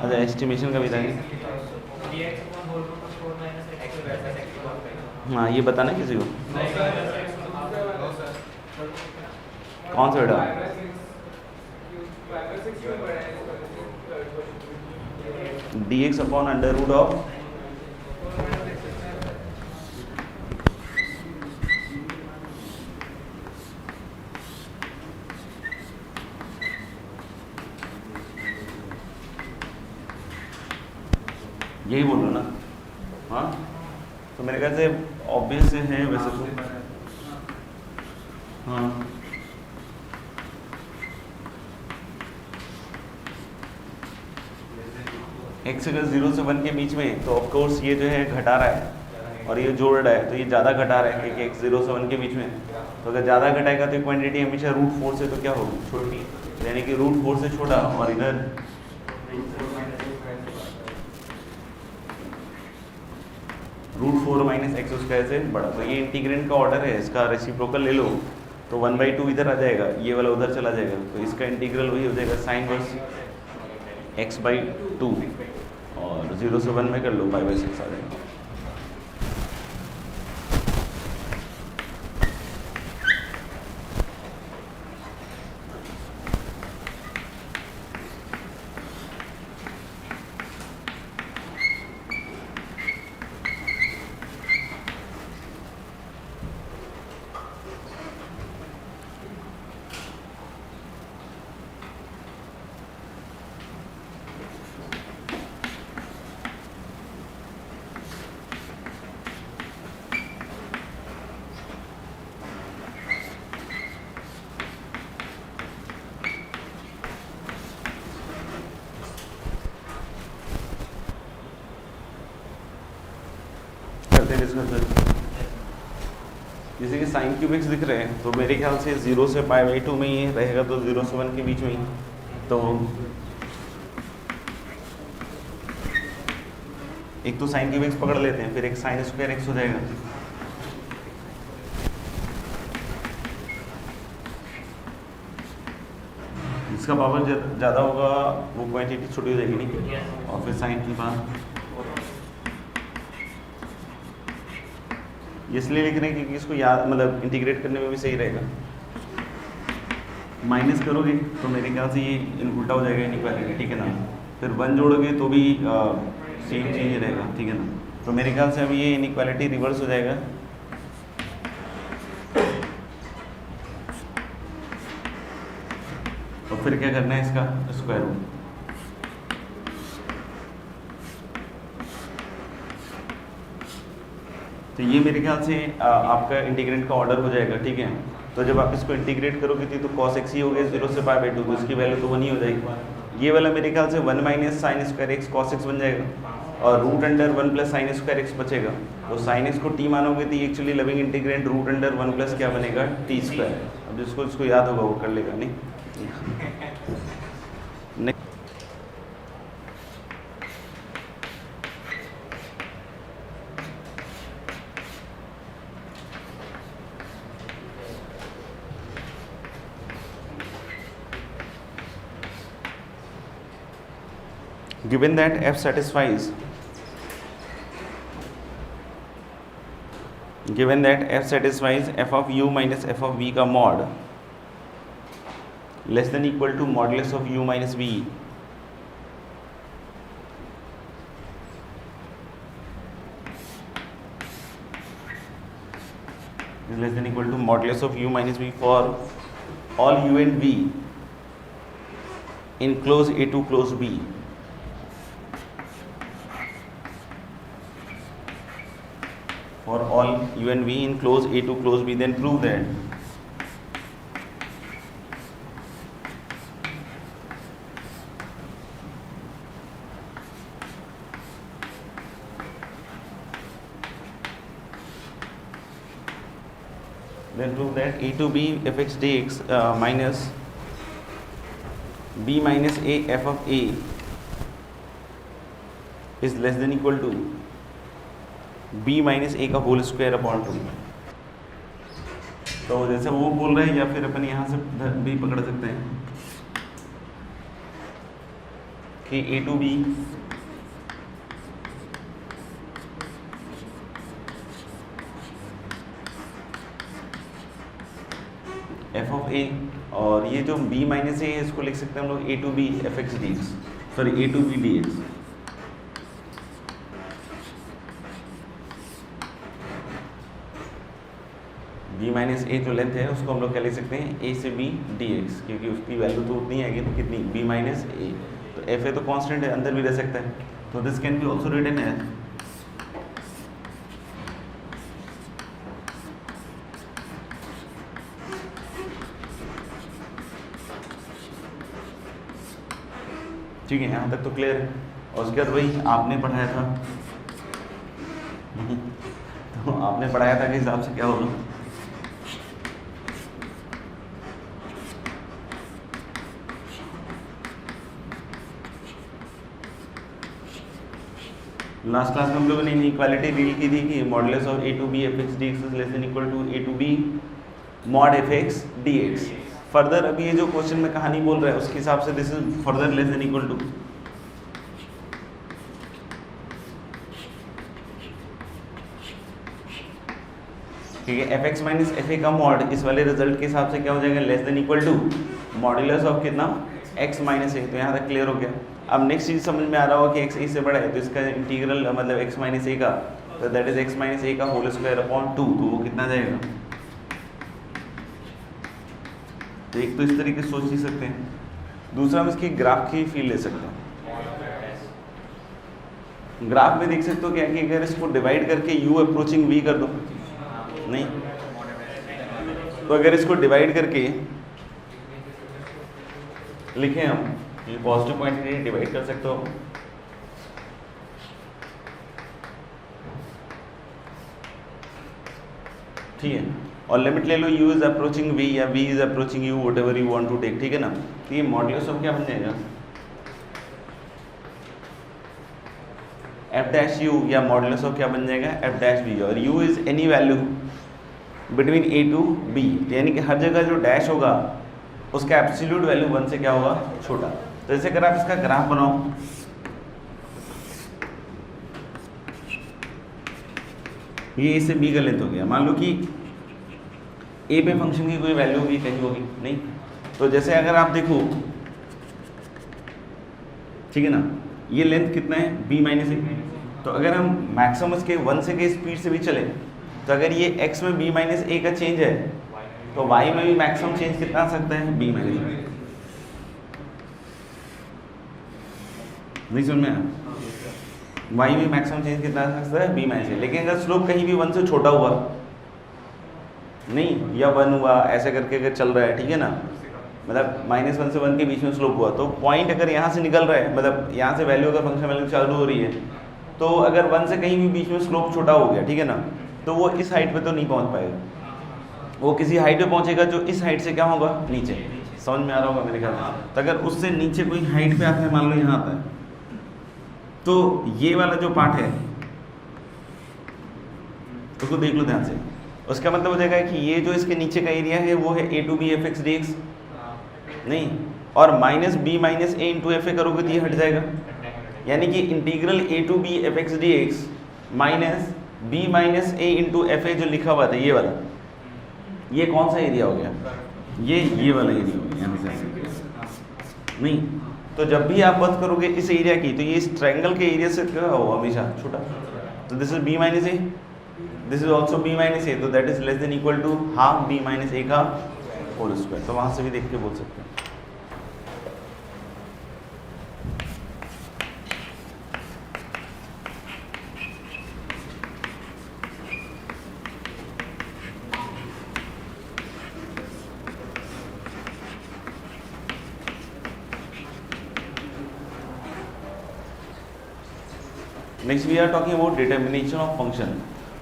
अच्छा एस्टिमेशन का भी था। हाँ ये बताना किसी को कौन सा बेटा dx upon under root of यही बोल रहा ना। हाँ तो मेरे ख्याल से ऑब्वियस है वैसे तो। हाँ x अगर 0 से 1 के बीच में तो ऑफ कोर्स ये जो है घटा रहा है और ये जोड़ रहा है, तो ये ज़्यादा घटा रहा है क्योंकि x 0 से 1 के बीच में। तो अगर ज़्यादा घटाएगा तो क्वांटिटी हमेशा रूट 4 से तो क्या होगी, छोटी, यानी कि रूट 4 से छोटा। और इधर रूट 4 माइनस एक्स स्क्वायर से बड़ा। तो ये इंटीग्रेंड का ऑर्डर है, इसका रेसिप्रोकल ले लो तो 1/2 इधर आ जाएगा, ये वाला उधर चला जाएगा, तो इसका इंटीग्रल वही हो जाएगा साइन वर्स x/2 और 0 से 1 में कर लो π/6 आ जाएगा। जैसे कि साइन क्यूब एक्स दिख रहे हैं तो मेरे ख्याल से 0 से π/2 में ही रहेगा, तो 0 से 1 के बीच में ही। तो एक तो साइन क्यूब एक्स पकड़ लेते हैं, फिर एक साइन स्क्वायर एक्स हो जाएगा। इसका पावर ज़्यादा होगा वो क्वांटिटी छोटी हो जाएगी नहीं, और फिर साइन की बात इसलिए लिख रहे हैं क्योंकि इसको याद मतलब इंटीग्रेट करने में भी सही रहेगा। माइनस करोगे तो मेरे ख्याल से ये उल्टा हो जाएगा इनइक्वालिटी, ठीक है ना। फिर 1 जोड़ोगे तो भी सेम चीज़ ही रहेगा, ठीक है ना। तो मेरे ख्याल से अभी ये इनइक्वालिटी रिवर्स हो जाएगा। तो फिर क्या करना है, इसका स्क्वायर रूट। तो ये मेरे ख्याल से आपका इंटीग्रेंट का ऑर्डर हो जाएगा, ठीक है। तो जब आप इसको इंटीग्रेट करोगे तो cos x ही हो गया 0 से π/2, तो इसकी वैल्यू तो 1 ही हो जाएगी। ये वाला मेरे ख्याल से 1 minus sine square x cos x बन जाएगा, और root under 1 plus sine square x बचेगा। तो साइन एक्स को टी मानोगे तो ये actually loving integrand root under 1 plus क्या बनेगा, टी स्क्वायर। अब जिसको इसको याद होगा वो कर लेगा। नहीं given that f satisfies f of u minus f of v का mod less than equal to modulus of u minus v, is less than equal to modulus of u minus v for all u and v in close A to close B. For all u and v in close A to close B, then prove that A to B fx dx minus b minus a f of a is less than equal to b minus a का whole square upon 2। तो जैसे वो बोल रहे हैं या फिर अपन यहाँ से भी पकड़ सकते हैं। कि ए टू बी एफ ऑफ ए, और ये जो b माइनस ए है इसको लिख सकते हैं हम लोग a to b f x d x, sorry a to b d x. b minus a जो लेंथ है उसको हम लोग क्या लिख सकते हैं, a से b डी एक्स, क्योंकि उसकी वैल्यू तो उतनी आएगी तो कितनी, b माइनस ए। तो एफ ए तो कांस्टेंट है, अंदर भी रह सकता है, तो this can be also written as ठीक है। यहाँ तक तो क्लियर है। और उसके बाद वही आपने पढ़ाया था तो आपने पढ़ाया था के हिसाब से क्या होगा, लास्ट क्लास में हम लोगों ने इनइक्वालिटी डील की थी कि modulus of a to b f x d x is less than equal to a to b mod f x d x. Further अभी ये जो क्वेश्चन में कहानी बोल रहा है उसके हिसाब से this is further less than equal to, ठीक है, f x minus f a का मॉड इस वाले रिजल्ट के हिसाब से क्या हो जाएगा, less than equal to modulus of कितना, एक्स माइनस ए। तो यहाँ तक क्लियर हो गया। अब नेक्स्ट चीज समझ में आ रहा होगा कि एक्स ए से बड़ा है तो इसका इंटीग्रल मतलब एक्स माइनस ए का, तो that is x minus a का होल स्क्वायर अपॉन 2, तो वो कितना जाएगा। तो एक तो इस तरीके से सोच ही सकते हैं, दूसरा हम इसकी ग्राफ की फील ले सकते हैं। ग्राफ में देख सकते हो क्या कि अगर इसको डिवाइड करके u अप्रोचिंग v कर दो, नहीं तो अगर इसको डिवाइड करके लिखें हम, ये पॉजिटिव पॉइंट के लिए डिवाइड कर सकते हो, ठीक है, और लिमिट ले लो u इज अप्रोचिंग v या v is approaching u, whatever you want to take, ठीक है ना। तो ये मॉड्यूलस ऑफ क्या बन जाएगा, एफ डैश यू, या मॉड्यूलस ऑफ क्या बन जाएगा, एफ डैश बी, और u is any value between a to b, यानी कि हर जगह जो डैश होगा उसका एब्सोल्यूट वैल्यू 1 से क्या होगा, छोटा। तो जैसे अगर आप इसका ग्राफ बनाओ, ये a से b का लेंथ हो गया, मान लो कि a पे फंक्शन की कोई वैल्यू होगी, कहीं होगी नहीं, तो जैसे अगर आप देखो, ठीक है ना, ये लेंथ कितना है b माइनस ए, तो अगर हम मैक्सिमम इसके 1 से के स्पीड से भी चले, तो अगर ये x में b माइनस ए का चेंज है तो y में भी मैक्सिमम चेंज कितना आ सकता है, b माइनस ए। नहीं समझ में आया, y में मैक्सिमम चेंज कितना आ सकता है, b माइनस ए। लेकिन अगर स्लोप कहीं भी 1 से छोटा हुआ, नहीं या 1 हुआ, ऐसे करके अगर चल रहा है, ठीक है ना, मतलब -1 से 1 के बीच में स्लोप हुआ, तो पॉइंट अगर यहाँ से निकल रहा है, मतलब यहाँ से वैल्यू का फंक्शन वैल्यू चालू हो रही है, तो अगर 1 से कहीं भी बीच में स्लोप छोटा हो गया, ठीक है ना, तो वो इस हाइट पे तो नहीं पहुँच पाएगा, वो किसी हाइट पे पहुँचेगा जो इस हाइट से क्या होगा, नीचे। समझ में आ रहा होगा मेरे ख्याल में। तो अगर उससे नीचे कोई हाइट पे आता है, मान लो यहाँ आता है, तो ये वाला जो पार्ट है उसको देख लो ध्यान से, उसका मतलब हो जाएगा कि ये जो इसके नीचे का एरिया है वो है a to b f x d x, नहीं, और minus b minus a into f a करोगे तो ये हट जाएगा, यानी कि integral a to b f x d x minus b minus a into f a जो लिखा हुआ था ये वाला, ये कौन सा एरिया हो गया, ये वाला एरिया हो गया यहाँ से, नहीं। तो जब भी आप बात करोगे इस एरिया की, तो ये इस ट्रायंगल के एरिया से क्या हो, हमेशा छोटा, तो this is b minus a, this is also b minus a, तो that is less than equal to half b minus a का होल स्क्वायर। तो वहाँ से भी देख के बोल सकते हैं। Next we are talking about determination of function.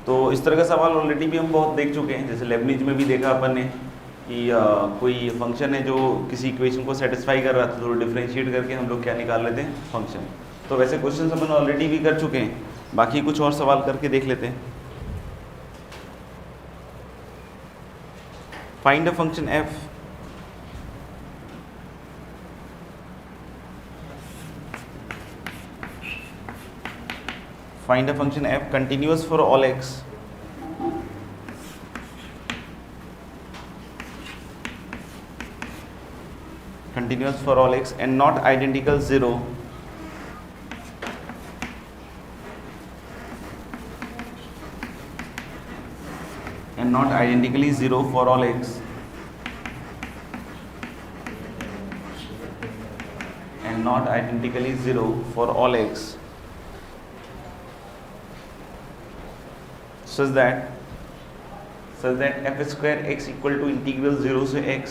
तो इस तरह का सवाल ऑलरेडी भी हम बहुत देख चुके हैं, जैसे लेबनिज में भी देखा अपन ने कि कोई फंक्शन है जो किसी इक्वेशन को सेटिस्फाई कर रहा था, तो डिफरेंशिएट करके हम लोग क्या निकाल लेते हैं, फंक्शन। तो वैसे क्वेश्चन अपन ऑलरेडी भी कर चुके हैं, बाकी कुछ और सवाल करके देख लेते हैं। Find a function F find a function f continuous for all x and not identical 0 and not identically 0 for all x and not identically 0 for all x such that f square x equal to integral 0 से x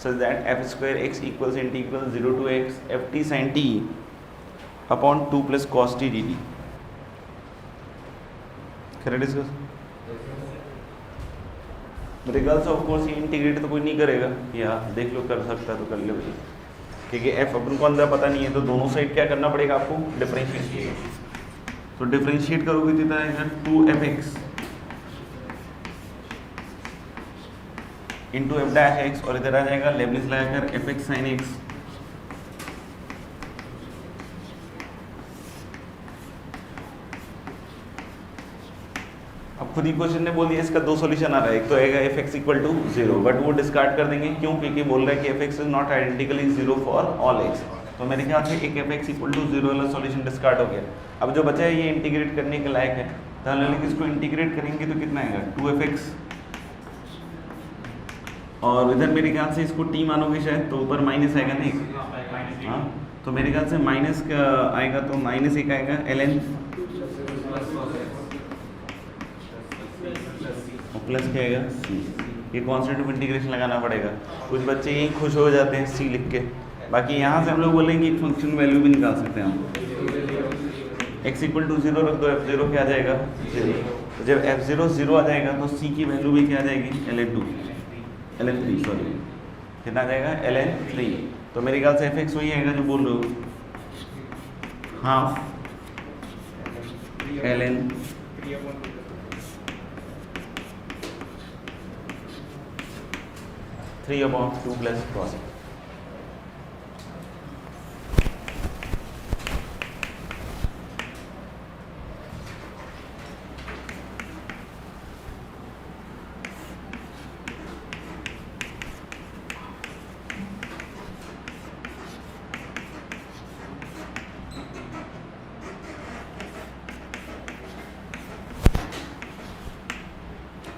such that f square x equals integral 0 to x ft sin t upon 2 plus cos t dt. Can I discuss? मेरे ख्याल से of course ये integrate तो कोई नहीं करेगा, या देख लो कर सकता तो कर ले भाई, क्योंकि f अपन को अंदर पता नहीं है तो दोनों साइड क्या करना पड़ेगा आपको, डिफरेंशिएट. तो डिफरेंशिएट करोगे तो इतना आएगा 2fx into F dash x और इधर आ जाएगा लेबनिज लगाकर एफ एक्स साइन एक्स अब खुद ही क्वेश्चन ने बोल दिया इसका दो सॉल्यूशन आ रहा है, एक तो आएगा f x equal to 0 but वो डिस्कार्ड कर देंगे, क्यों? क्योंकि बोल रहा है कि f x is not identically 0 for all x. तो मेरे ख्याल से एक एफ एक्स इक्वल टू 0 वाला सॉल्यूशन डिस्कार्ड हो गया. अब जो बचा है ये इंटीग्रेट करने के लायक है, तो हम लोग इसको इंटीग्रेट करेंगे तो कितना आएगा 2fx और इधर मेरे ख्याल से इसको t मानोगे शायद तो ऊपर माइनस आएगा नहीं. हाँ तो मेरे ख्याल से माइनस का आएगा तो माइनस एक आएगा ln और प्लस क्या आएगा c. ये कॉन्स्टेंट ऑफ इंटीग्रेशन लगाना पड़ेगा. कुछ बच्चे यही खुश हो जाते हैं c लिख के, बाकी यहाँ से हम लोग बोलेंगे एक फंक्शन वैल्यू भी निकाल सकते हैं हम. x इक्वल टू 0 रख दो, f0 क्या आ जाएगा 0. तो जब f0 0 आ जाएगा तो c की वैल्यू भी क्या आ जाएगी ln3 सॉरी कितना आ जाएगा ln3. तो मेरे ख्याल से fx वही आएगा जो बोल रहे हो, हाफ ln 3/2 प्लस cos.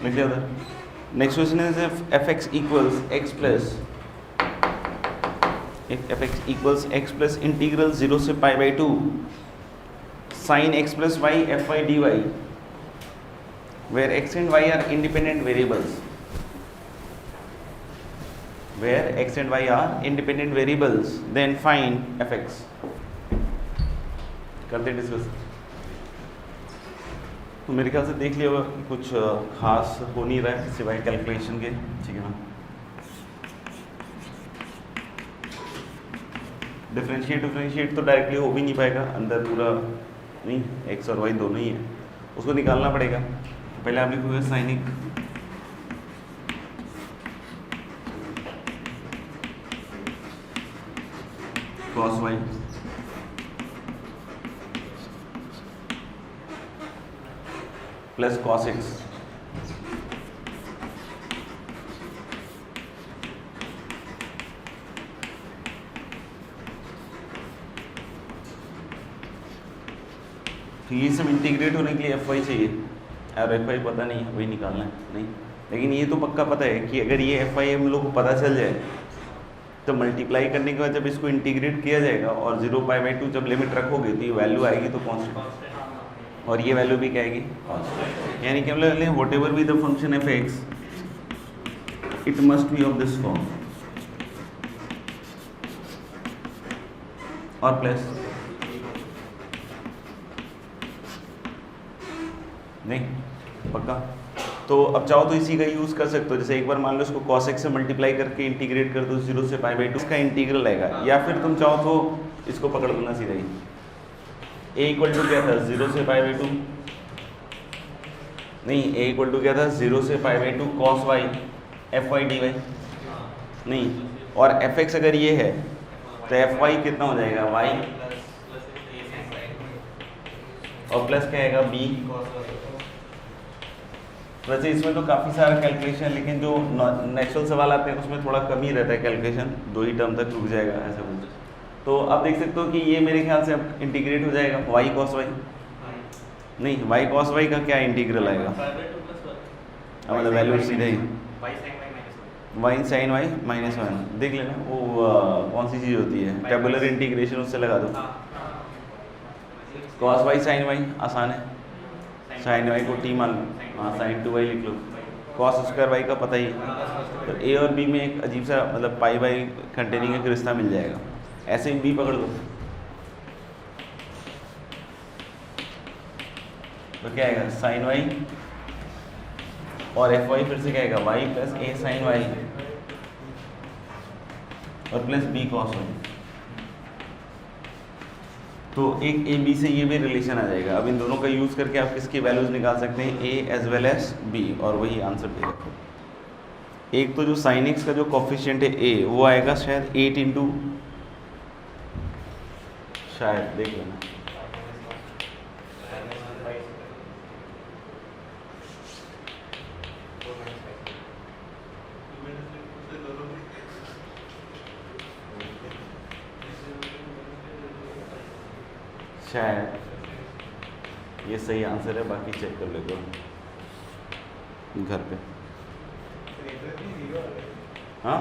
लिख लिया उधर. Next question is f x equals x plus integral 0 से pi by 2 sine x plus y f y d y where x and y are independent variables then find f x. करते discuss. तो मेरे ख्याल से देख लिया होगा कि कुछ खास हो नहीं रहा है सिवाय कैलकुलेशन के, ठीक है ना. डिफरेंशिएट तो डायरेक्टली हो भी नहीं पाएगा, अंदर पूरा नहीं एक्स और वाई दोनों ही है, उसको निकालना पड़ेगा. पहले आप लिखोगे sine x cos y plus cos x. तो ये सब इंटीग्रेट होने के लिए एफ वाई चाहिए और एफ वाई पता नहीं है, वही निकालना है नहीं. लेकिन ये तो पक्का पता है कि अगर ये एफ वाई हम लोग को पता चल जाए तो मल्टीप्लाई करने के बाद जब इसको इंटीग्रेट किया जाएगा और 0/2 जब लिमिट रखोगे तो ये वैल्यू आएगी तो कॉन्स्टेंट और ये वैल्यू भी क्या आएगी कॉन्स्टेंट. यानी कि हम लोग what ever be the function F x it must be of this form और प्लस नहीं पक्का. तो अब चाहो तो इसी का यूज़ कर सकते हो. जैसे एक बार मान लो इसको cos x से मल्टीप्लाई करके इंटीग्रेट कर दो 0 से पाई बाई 2 इसका इंटीग्रल आएगा, या फिर तुम चाहो तो इसको पकड़ लेना सीधा ही. a इक्वल टू क्या था 0 से पाई बाई 2 नहीं, a इक्वल टू क्या था 0 से pi by 2 cos y f y d y नहीं, और एफ एक्स अगर ये है तो एफ वाई कितना हो जाएगा y और प्लस क्या आएगा बी। वैसे इसमें तो काफ़ी सारा कैलकुलेशन है, लेकिन जो नेचुरल सवाल आते हैं उसमें थोड़ा कम ही रहता है कैलकुलेशन, 2 ही टर्म तक रुक जाएगा ऐसा कुछ। तो आप देख सकते हो कि ये मेरे ख्याल से अब इंटीग्रेट हो जाएगा y cos y, नहीं y cos y का क्या इंटीग्रल आएगा, मतलब वैल्यू सीधे ही y sin y माइनस 1, देख लेना वो कौन सी चीज़ होती है, टेबुलर इंटीग्रेशन, उससे लगा दो। cos y sin y आसान है, sin y को t मान लो, हाँ sin 2y लिख लो, cos स्क्वायर y का पता ही है, तो a और b में एक अजीब सा मतलब पाई बाई कंटेनिंग एक रिश्ता मिल जाएगा। ऐसे ही b पकड़ लो तो क्या आएगा sin y, और fy फिर से क्या आएगा y plus a sin y और प्लस b cos y। तो एक ए बी से ये भी रिलेशन आ जाएगा। अब इन दोनों का यूज़ करके आप किसकी वैल्यूज़ निकाल सकते हैं, ए एज वेल एज बी, और वही आंसर दे रखो। एक तो जो साइन एक्स का जो कॉफिशिएंट है ए, वो आएगा शायद 8 इंटू, शायद देख लेना, शायद ये सही आंसर है, बाकी चेक कर लेते हो घर पे। हाँ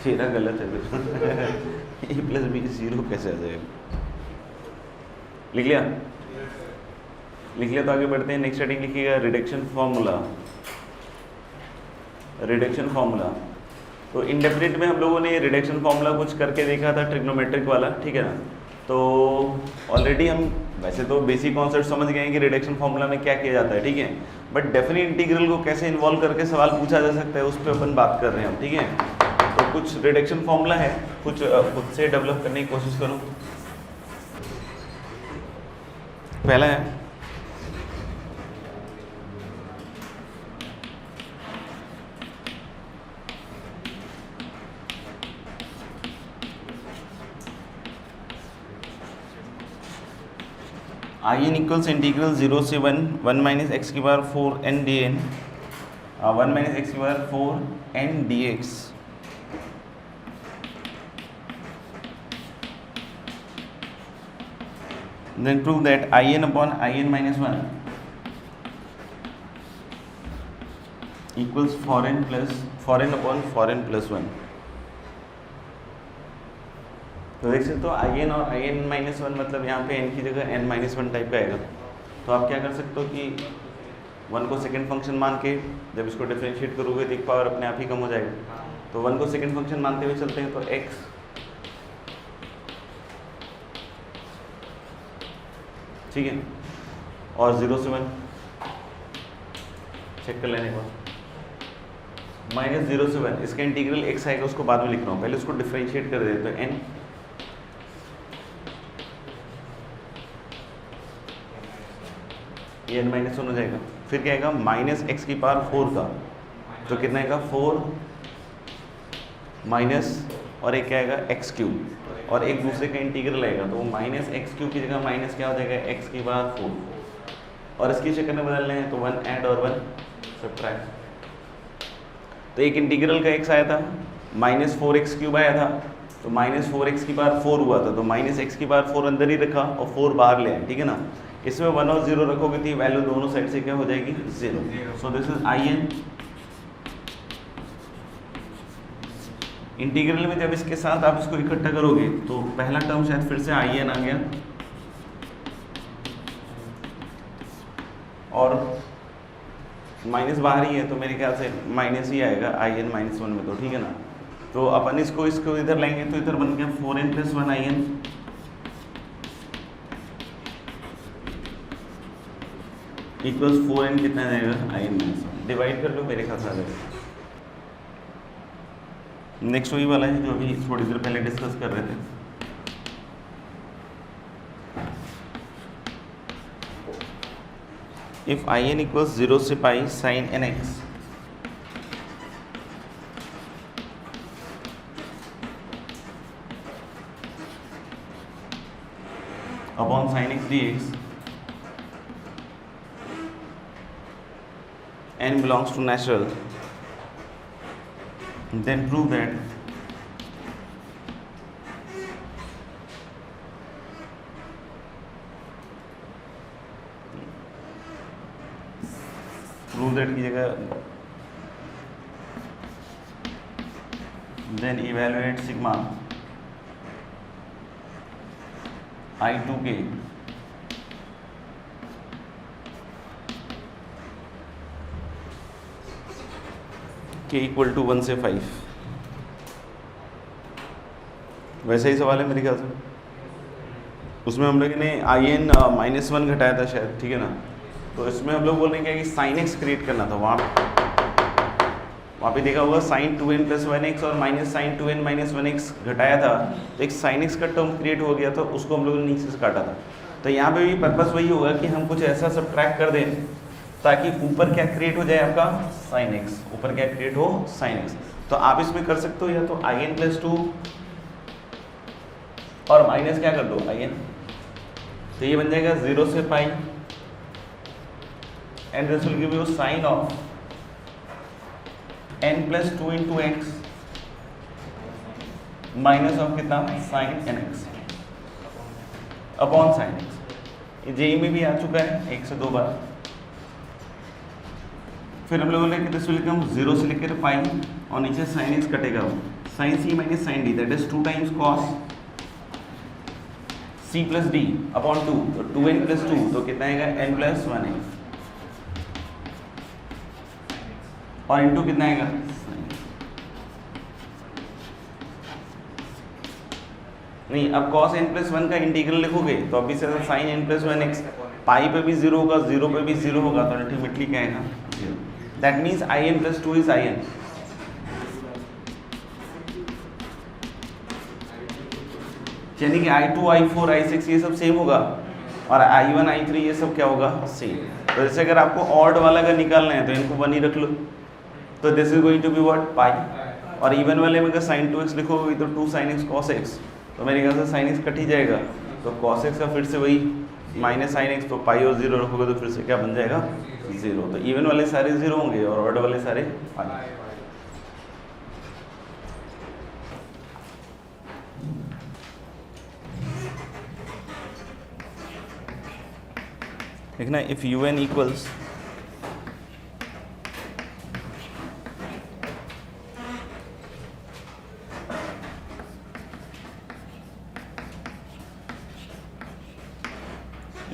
सीधा गलत है ए प्लस बी 0 कैसे आ जाएगा, लिख लिया, लिख लिया। तो आगे बढ़ते हैं, नेक्स्ट हेडिंग लिखिएगा रिडक्शन फॉर्मूला। रिडक्शन फॉर्मूला तो इंडेफिनिट में हम लोगों ने रिडक्शन फॉर्मूला कुछ करके देखा था, ट्रिग्नोमेट्रिक वाला, ठीक है ना। तो ऑलरेडी हम वैसे तो बेसिक कॉन्सेप्ट समझ गए हैं कि रिडक्शन फॉर्मूला में क्या किया जाता है, ठीक है, बट डेफिनेट इंटीग्रल को कैसे इन्वॉल्व करके सवाल पूछा जा सकता है उस पर अपन बात कर रहे हैं हम, ठीक है। तो कुछ रिडक्शन फॉर्मूला है, कुछ खुद से डेवलप करने की कोशिश करूँ। पहला है आई एन इक्वल्स इंटीग्रल 0 से 1 माइनस एक्स की power 4 n d n, 1 minus x की power 4 n d x. Then prove that in upon in minus 1 equals 4n upon 4n plus 1। तो देख सकते हो in और in माइनस 1 मतलब यहाँ पे n की जगह n माइनस 1 टाइप का आएगा। तो आप क्या कर सकते हो कि 1 को सेकंड फंक्शन मान के जब इसको डिफरेंशिएट करोगे तो एक पावर अपने आप ही कम हो जाएगा। तो 1 को सेकंड फंक्शन मानते हुए चलते हैं, तो x ठीक है, और 0 से 1 चेक कर लेने के बाद माइनस 0 से 1 इसका इंटीग्रल x आएगा, उसको बाद में लिख रहा हूँ, पहले उसको डिफरेंशिएट कर देते हैं। तो n ये n माइनस 1 हो जाएगा, फिर क्या आएगा माइनस एक्स की पावर 4 का, तो कितना आएगा 4 माइनस और एक क्या आएगा एक्स क्यूब, और एक दूसरे का इंटीग्रल आएगा, तो माइनस एक्स क्यूब की जगह माइनस क्या हो जाएगा एक्स की पावर 4, और इसकी शक्ल में बदलने हैं तो 1 ऐड और 1 सब्ट्रैक्ट। तो एक इंटीग्रल का x आया था, माइनस 4x क्यूब आया था, तो माइनस 4x की पावर 4 हुआ था, तो माइनस एक्स की पावर 4 अंदर ही रखा और 4 बाहर ले आए, ठीक है ना। इसमें 1 और 0 रखोगे तो वैल्यू दोनों साइड से क्या हो जाएगी 0। So this is I n. Integral में जब इसके साथ आप इसको इकट्ठा करोगे तो पहला टर्म शायद फिर से आई एन आ गया, और माइनस बाहर ही है तो मेरे ख्याल से माइनस ही आएगा आई एन माइनस 1 में, तो ठीक है ना। तो अपन इसको इधर लाएंगे तो इधर बन गया 4n plus 1 I N equals 4n कितना जाएगा आई एन माइनस 1, डिवाइड कर लो, मेरे ख्याल से आ जाएगा। नेक्स्ट वही वाला है जो अभी थोड़ी देर पहले डिस्कस कर रहे थे। इफ आई एन इक्वल्स 0 से pi sine n x upon sine x d x n belongs to natural, then prove that की जगह then evaluate sigma I2k k equal to 1 से 5। वैसा ही सवाल है मेरे ख्याल से, उसमें हम लोगों ने IN -1 घटाया था शायद, ठीक है ना। तो इसमें हम लोग बोल रहे हैं कि साइन एक्स क्रिएट करना था, वहाँ पे देखा होगा साइन 2n + 1x और माइनस साइन 2n - 1x घटाया था, तो एक साइन एक्स का टर्म क्रिएट हो गया था, उसको हम लोगों ने नीचे से काटा था। तो यहाँ पे भी पर्पस वही होगा कि हम कुछ ऐसा सब्ट्रैक्ट कर दें ताकि ऊपर क्या क्रिएट हो जाए आपका साइन एक्स, ऊपर क्या क्रिएट हो साइन एक्स। तो आप इसमें कर सकते हो या तो IN + 2 और माइनस क्या कर दो IN, तो ये बन जाएगा 0 से pi and this will give you sine of n + 2 × x minus of कितना sine nx upon sine x। ये जेई में भी आ चुका है 1 से 2 बार। फिर हम लोग बोले कि दिस विल कम 0 से लेकर पाई और नीचे साइन x कटेगा, sine c - sine d that is 2 times cos c + d upon 2, तो 2n + 2 तो कितना आएगा n + 1x और इंटू कितना आएगा नहीं। अब cos n + 1 का इंटीग्रल लिखोगे तो अभी से साइन n + 1x, पाई पे भी 0 होगा, 0 पे भी 0 होगा, तो अल्टीमेटली क्या आएगा 0। That means IN + 2 is IN। यानी कि I2, I4, I6 ये सब सेम होगा और I1, I3 ये सब क्या होगा सेम। तो जैसे अगर आपको ऑड वाला का निकालना है तो इनको 1 ही रख लो, तो this is going to be what pi. और इवन वाले में अगर साइन 2x लिखोगे तो 2 sin x cos x, तो मेरे ख्याल से साइन x कट ही जाएगा, तो cos x का फिर से वही माइनस साइन x, तो पाई और 0 रखोगे तो फिर से क्या बन जाएगा 0। तो इवन वाले सारे 0 होंगे और ऑड वाले सारे पाई। देखना if UN equals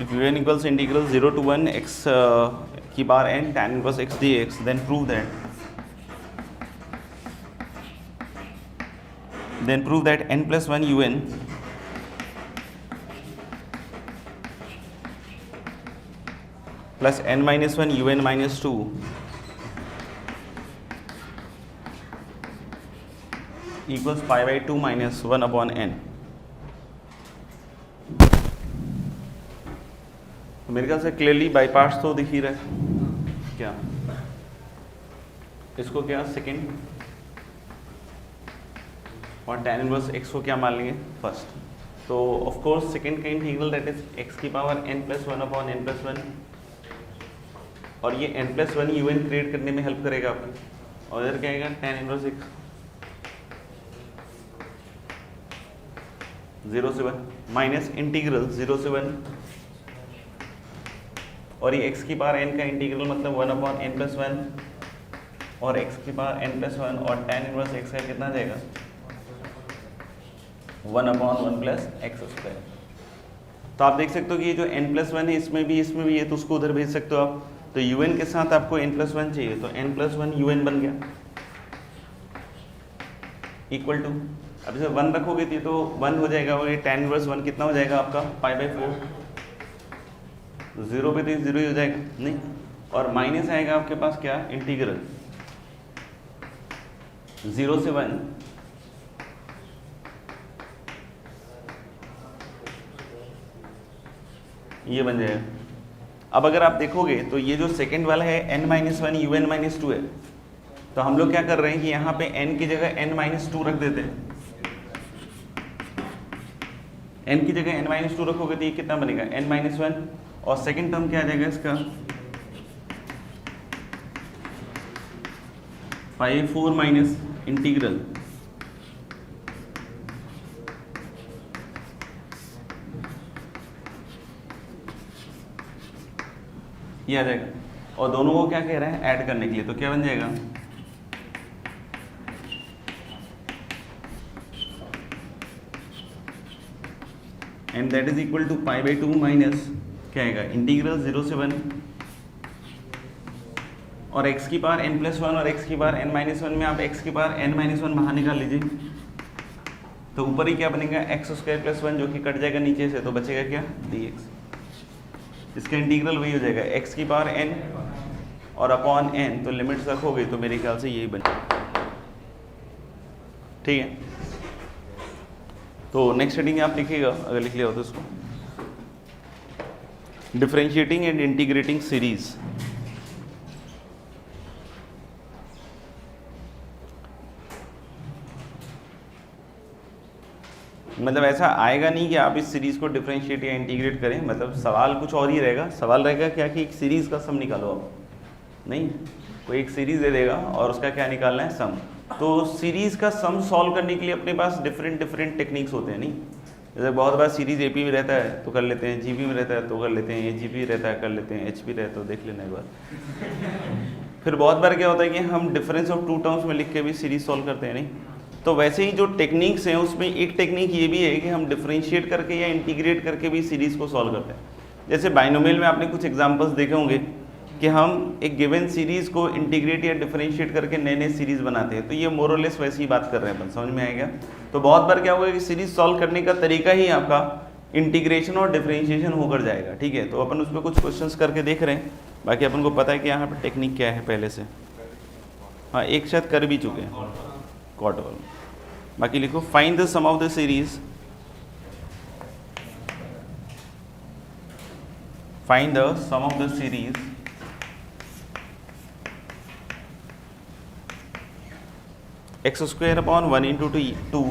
if UN equals integral 0 to 1 x की बार n tan inverse x dx, then prove that n + 1 UN plus n - 1 UN - 2 equals π/2 - 1 upon n। मेरे ख्याल से क्लियरली बाई पार्ट्स तो दिख ही रहा है क्या। इसको क्या सेकंड और tan इनवर्स x को क्या मान लेंगे फर्स्ट। तो ऑफ कोर्स सेकंड का इंटीग्रल दैट इज x की पावर n + 1 अपॉन n + 1, और ये n + 1 UN क्रिएट करने में हेल्प करेगा आपको। और इधर क्या आएगा tan इनवर्स x 0 से 1 माइनस इंटीग्रल 0 से 1, और ये x की पावर n का इंटीग्रल मतलब 1 अपॉन n + 1 और x की पावर n + 1 और tan इनवर्स x का कितना जाएगा 1 अपॉन 1 + x²। तो आप देख सकते हो कि ये जो n + 1 है इसमें भी है, तो उसको उधर भेज सकते हो आप। तो UN के साथ आपको n + 1 चाहिए, तो n + 1 UN बन गया इक्वल टू, अब जैसे 1 रखोगे तो 1 हो जाएगा, और ये tan इनवर्स 1 कितना हो जाएगा आपका π/4, 0 पे तो 0 ही हो जाएगा नहीं, और माइनस आएगा आपके पास क्या इंटीग्रल 0 से 1 ये बन जाएगा। अब अगर आप देखोगे तो ये जो सेकंड वाला है n - 1 UN - 2 है, तो हम लोग क्या कर रहे हैं कि यहाँ पे n की जगह n - 2 रख देते हैं, n की जगह n-2 रखोगे तो ये कितना बनेगा n-1, और सेकंड टर्म क्या आ जाएगा इसका 4 माइनस इंटीग्रल ये आ जाएगा, और दोनों को क्या कह रहा है ऐड करने के लिए, तो क्या बन जाएगा and that is equal to π/2 minus क्या आएगा इंटीग्रल 0 से 1 और x की पावर n+1 और x की पावर n-1 में आप x की पावर n-1 बाहर निकाल लीजिए, तो ऊपर ही क्या बनेगा x² + 1 जो कि कट जाएगा नीचे से, तो बचेगा क्या dx। इसका इंटीग्रल वही हो जाएगा x की पावर n और अपॉन n, तो लिमिट्स रखोगे तो मेरे ख्याल से यही बनेगा, ठीक है। तो नेक्स्ट हेडिंग आप लिखिएगा अगर लिख लिया हो तो इसको, डिफरेंशिएटिंग एंड इंटीग्रेटिंग सीरीज। मतलब ऐसा आएगा नहीं कि आप इस सीरीज को डिफरेंशिएट या इंटीग्रेट करें, मतलब सवाल कुछ और ही रहेगा। सवाल रहेगा क्या कि एक सीरीज का सम निकालो आप, नहीं कोई एक सीरीज दे देगा और उसका क्या निकालना है सम। तो सीरीज का सम सॉल्व करने के लिए अपने पास डिफरेंट टेक्निक्स होते हैं, नहीं जैसे बहुत बार सीरीज एपी में रहता है तो कर लेते हैं, जीपी में रहता है तो कर लेते हैं, एजीपी रहता है कर लेते हैं, एचपी रहता है तो देख लेना एक बार। फिर बहुत बार क्या होता है कि हम डिफरेंस ऑफ 2 टर्म्स में लिख के भी सीरीज सॉल्व करते हैं, नहीं। तो वैसे ही जो टेक्निक्स हैं उसमें एक टेक्निक ये भी है कि हम डिफरेंशिएट करके या इंटीग्रेट करके भी सीरीज को सॉल्व करते हैं। जैसे बाइनोमियल में आपने कुछ एग्जांपल्स देखे होंगे कि हम एक गिवन सीरीज को इंटीग्रेट या डिफरेंशिएट करके नए नए सीरीज बनाते हैं, तो ये मोर और लेस वैसी ही बात कर रहे हैं अपन, समझ में आएगा। तो बहुत बार क्या होगा कि सीरीज सॉल्व करने का तरीका ही आपका इंटीग्रेशन और डिफरेंशिएशन होकर जाएगा, ठीक है। तो अपन उस पर कुछ क्वेश्चंस करके देख रहे हैं, बाकी अपन को पता है कि यहाँ पर टेक्निक क्या है पहले से। हाँ एक शायद कर भी चुके हैं कॉट वाला। बाकी लिखो find the sum of the series, find the sum of the series x² upon 1 × 2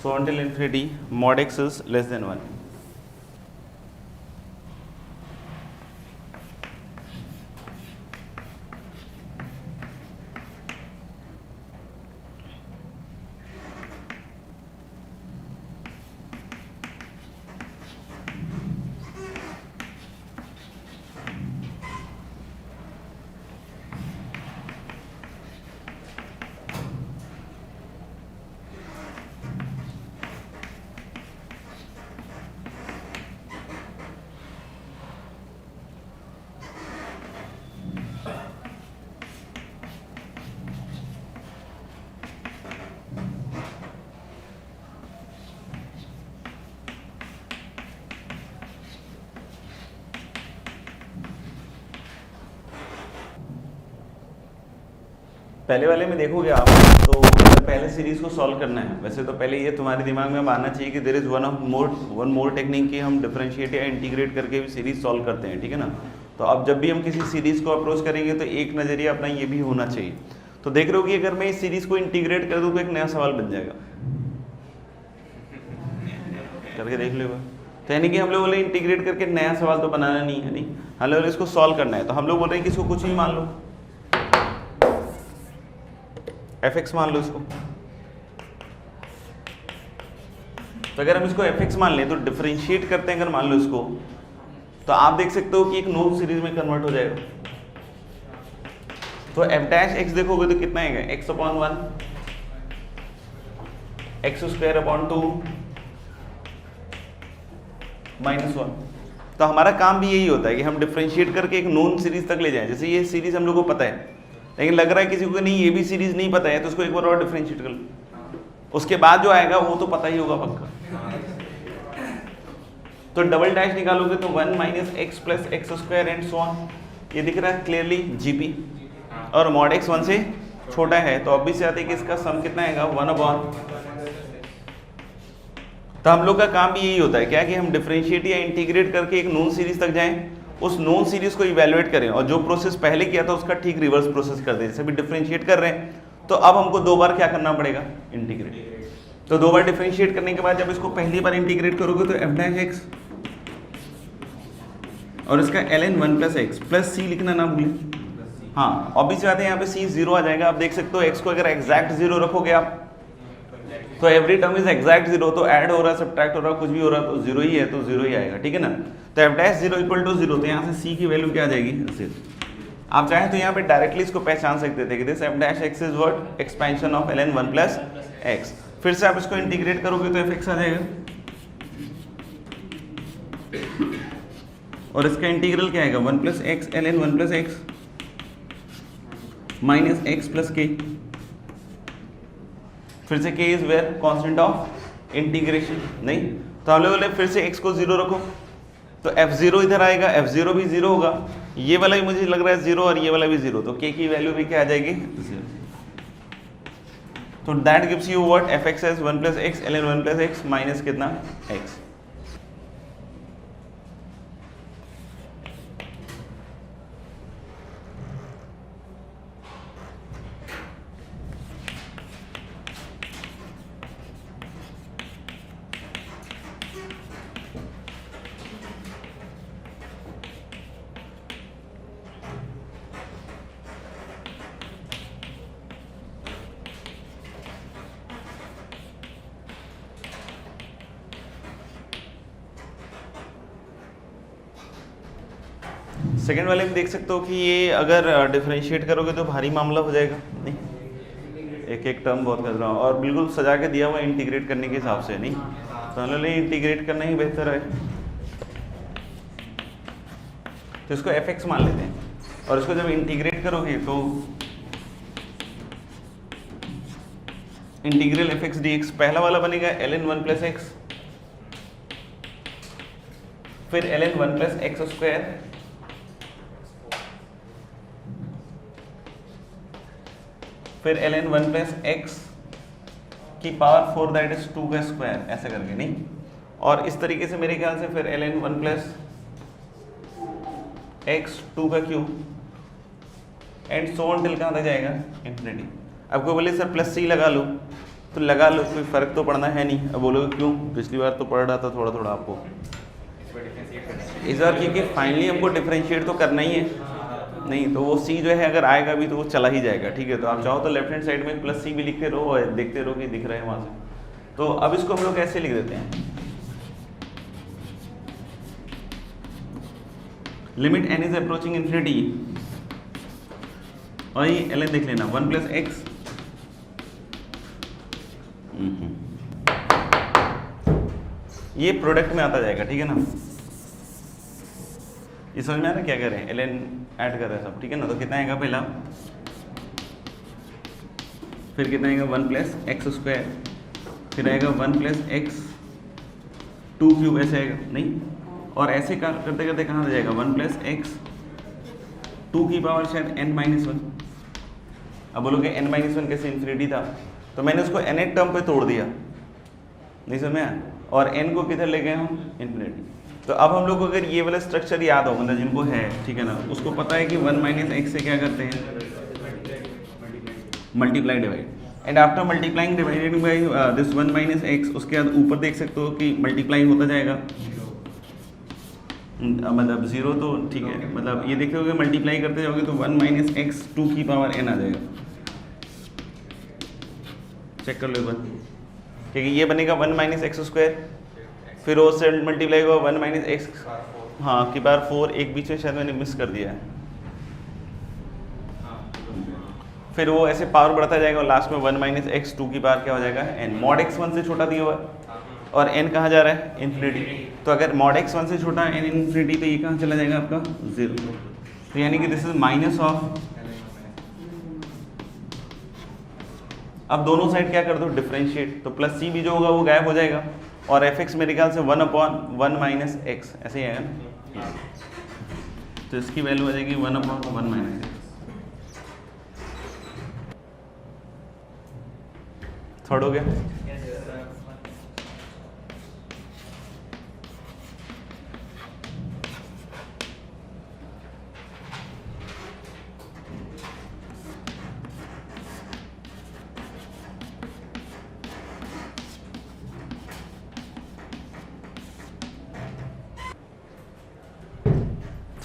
so until infinity mod x is less than 1। पहले वाले में देखोगे आप तो पहले सीरीज को सॉल्व करना है। वैसे तो पहले ये तुम्हारे दिमाग में आना चाहिए कि there is one more technique की हम डिफरेंशिएट या इंटीग्रेट करके भी सीरीज सॉल्व करते हैं, ठीक है ना। तो अब जब भी हम किसी सीरीज को अप्रोच करेंगे तो एक नज़रिया अपना ये भी होना चाहिए। तो देख रहे हो कि अगर मैं इस सीरीज को इंटीग्रेट कर दूँ तो एक नया सवाल बन जाएगा, करके देख लो। तो यानी कि हम लोग बोले इंटीग्रेट करके नया सवाल तो बनाना नहीं है, नहीं हम लोग इसको सॉल्व करना है। तो हम लोग बोल रहे हैं कि इसको कुछ भी मान लो, fx मान लो इसको। तो अगर हम इसको fx मान लें तो डिफरेंशिएट करते हैं अगर मान लो इसको, तो आप देख सकते हो कि एक नोट सीरीज में कन्वर्ट हो जाएगा। तो f' देखोगे तो कितना आएगा x/1 x² अपॉन 2 -1। तो हमारा काम भी यही होता है कि हम डिफ्रेंशिएट करके एक नोन सीरीज तक ले जाएं। जैसे ये सीरीज हम लोग को पता है, लेकिन लग रहा है किसी को नहीं ये भी सीरीज नहीं पता है, तो उसको एक बार और डिफ्रेंशिएट कर लो, उसके बाद जो आएगा वो तो पता ही होगा पक्का। तो डबल डैश निकालोगे तो 1 - x + x² and so on. ये दिख रहा है क्लियरली जीपी, और मॉड x 1 से छोटा है, तो ऑब्वियस आते है कि इसका सम कितना आएगा 1/। तो हम लोग का काम भी यही होता है क्या कि हम डिफरेंशिएट या इंटीग्रेट करके एक नोन सीरीज तक जाएं, उस नोन सीरीज को इवैल्यूएट करें, और जो प्रोसेस पहले किया था उसका ठीक रिवर्स प्रोसेस कर दें। जैसे भी डिफरेंशिएट कर रहे हैं तो अब हमको 2 बार क्या करना पड़ेगा, इंटीग्रेट। तो 2 बार डिफरेंशिएट करने के बाद जब इसको पहली बार इंटीग्रेट करोगे तो f' और इसका ln 1 + x प्लस c लिखना ना भूलें। हाँ, ऑब्वियस बात है यहाँ पे c 0 आ जाएगा। आप देख सकते हो x को अगर एग्जैक्ट 0 रखोगे आप तो एवरी टर्म इज एग्जैक्ट 0, तो ऐड हो रहा है, सब्ट्रैक्ट हो रहा है, कुछ भी हो रहा है तो 0 ही है, तो 0 ही आएगा, ठीक है ना। तो f' 0 = 0, तो यहाँ से c की वैल्यू क्या आ जाएगी 0। आप चाहें तो यहाँ पे डायरेक्टली इसको पहचान सकते थे कि this f' is what, expansion of ln 1 + x। फिर से आप इसको इंटीग्रेट करोगे तो fx आ जाएगा, और इसका इंटीग्रल क्या आएगा 1 + x ln 1 + x minus x + k। फिर से k is where, constant of integration नहीं, तो हम लोग बोले फिर से x को 0 रखो, तो f0 इधर आएगा, f0 भी 0 होगा, ये वाला भी मुझे लग रहा है 0 और ये वाला भी 0, तो k की वैल्यू भी क्या आ जाएगी 0। तो that gives you what, fx as 1 + x ln 1 + x minus कितना x। सेकेंड वाले में देख सकते हो कि ये अगर डिफरेंशिएट करोगे तो भारी मामला हो जाएगा, नहीं एक एक टर्म बहुत कर रहा हूँ, और बिल्कुल सजा के दिया हुआ इंटीग्रेट करने के हिसाब से, नहीं तो हम लोग इंटीग्रेट करना ही बेहतर है। तो इसको fx मान लेते हैं, और इसको जब इंटीग्रेट करोगे तो इंटीग्रल fx dx पहला वाला बनेगा ln 1 + x, फिर ln 1 + x², फिर ln 1 + x की पावर 4 दैट इज 2 का स्क्वायर, ऐसा करके, नहीं और इस तरीके से मेरे ख्याल से फिर ln 1 + x 2 का cube and so on till कहाँ तक जाएगा इंफिनिटी। अब कोई बोले सर प्लस c लगा लो, तो लगा लो, कोई फर्क तो पड़ना है नहीं। अब बोलोगे क्यों, पिछली बार तो पढ़ रहा था थोड़ा थोड़ा आपको, इस बार क्योंकि फाइनली हमको डिफरेंशिएट तो करना ही है, नहीं तो वो c जो है अगर आएगा भी तो वो चला ही जाएगा, ठीक है। तो आप चाहो तो लेफ्ट हैंड साइड में प्लस c भी लिखते रहो और देखते रहो कि दिख रहा है वहाँ से। तो अब इसको हम लोग कैसे लिख देते हैं, limit n is approaching infinity, और ये ln देख लेना 1 + x, ये प्रोडक्ट में आता जाएगा, ठीक है ना। ये समझ में आ रहा है क्या कर रहे हैं, ln ऐड कर रहे हैं सब, ठीक है ना। तो कितना आएगा पहला, फिर कितना आएगा 1 + x², फिर आएगा 1 + x 2³ ऐसे आएगा, नहीं और ऐसे करते करते कहाँ आ जाएगा 1 + x 2 की पावर शायद n-1। अब बोलोगे n-1 कैसे, इन्फिनिटी था, तो मैंने उसको nth टर्म पे तोड़ दिया, नहीं समझ में आया, और n को किधर ले गए हम, इन्फिनिटी। तो अब हम लोग को अगर ये वाला स्ट्रक्चर याद हो, मतलब जिनको है, ठीक है ना, उसको पता है कि 1 - x से क्या करते हैं, multiply divide, and after multiplying divided by this 1 - x, उसके बाद ऊपर देख सकते हो कि मल्टीप्लाई होता जाएगा, मतलब 0 तो ठीक है, मतलब ये देखते हो कि मल्टीप्लाई करते जाओगे तो 1 - x 2 की पावर n आ जाएगा, चेक कर लो एक बार, क्योंकि ये बनेगा 1 - x², फिर वो से मल्टीप्लाई होगा 1 - x हाँ की पावर 4, एक बीच में शायद मैंने मिस कर दिया है, फिर वो ऐसे पावर बढ़ता जाएगा और लास्ट में 1 - x 2 की पावर क्या हो जाएगा n, मॉड x 1 से छोटा दिया हुआ है, और n कहाँ जा रहा है, इन्फिनिटी। तो अगर मॉड x 1 से छोटा n इन्फिनिटी तो ये कहाँ चला जाएगा आपका 0। तो यानी कि दिस इज माइनस ऑफ, अब दोनों साइड क्या कर दो, डिफरेंशिएट, तो प्लस c भी जो होगा वो गायब हो जाएगा और fx मेरे ख्याल से 1/1 माइनस x ऐसे ही आएगा ना। तो इसकी वैल्यू आ जाएगी 1/1 माइनस x। थर्ड हो गया।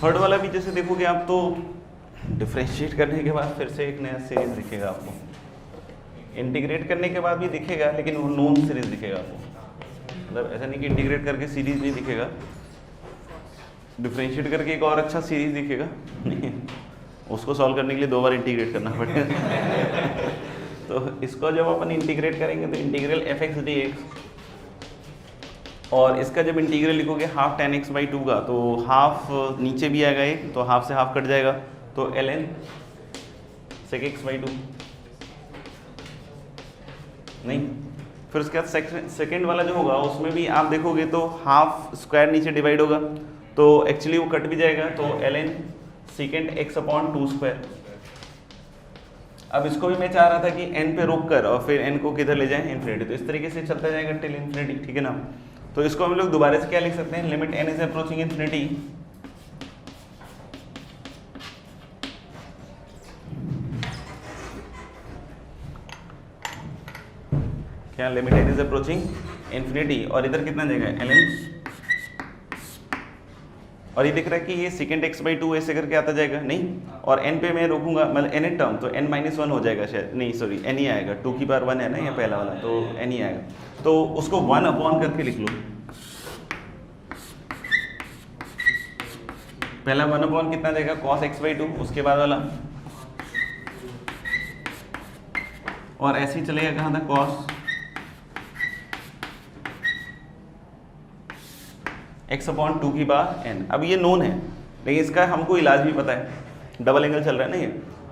थर्ड वाला भी जैसे देखोगे आप तो डिफरेंशिएट करने के बाद फिर से एक नया सीरीज दिखेगा आपको, इंटीग्रेट करने के बाद भी दिखेगा लेकिन वो नोन सीरीज दिखेगा आपको। मतलब ऐसा नहीं कि इंटीग्रेट करके सीरीज नहीं दिखेगा, डिफरेंशिएट करके एक और अच्छा सीरीज दिखेगा नहीं, उसको सॉल्व करने के लिए 2 बार इंटीग्रेट करना पड़ेगा। तो इसको जब अपन इंटीग्रेट करेंगे तो इंटीग्रल fx dx, और इसका जब इंटीग्रल लिखोगे हाफ tan x बाई 2 का, तो हाफ नीचे भी आएगा एक, तो हाफ से हाफ कट जाएगा, तो ln sec x बाई 2 नहीं। फिर उसके बाद सेकेंड वाला जो होगा उसमें भी आप देखोगे तो हाफ स्क्वायर नीचे डिवाइड होगा, तो एक्चुअली वो कट भी जाएगा, तो ln secant x upon 2 square. अब इसको भी मैं चाह रहा था कि n पे रोक कर और फिर n को किधर ले जाएं, इन्फिनिटी, तो इस तरीके से चलता जाएगा टिल इन्फिनिटी, ठीक है ना। तो इसको हम लोग दोबारा से क्या लिख सकते हैं, limit n is approaching infinity, क्या limit n is approaching infinity, और इधर कितना देगा ln, और ये दिख रहा है कि ये secant x बाई 2 ऐसे करके आता जाएगा नहीं, और n पे मैं रोकूंगा मतलब n टर्म, तो n माइनस 1 हो जाएगा शायद, नहीं सॉरी n ही आएगा, 2 की पावर 1 है ना ये पहला वाला, तो n ही आएगा, तो उसको 1 अपॉन करके लिख लो। पहला 1 अपॉन कितना देगा cos x बाई 2, उसके बाद वाला, और ऐसे ही चलेगा कहाँ था cos x अपॉन 2 की पावर n। अब ये नोन है लेकिन इसका हमको इलाज भी पता है, डबल एंगल चल रहा है ना ये,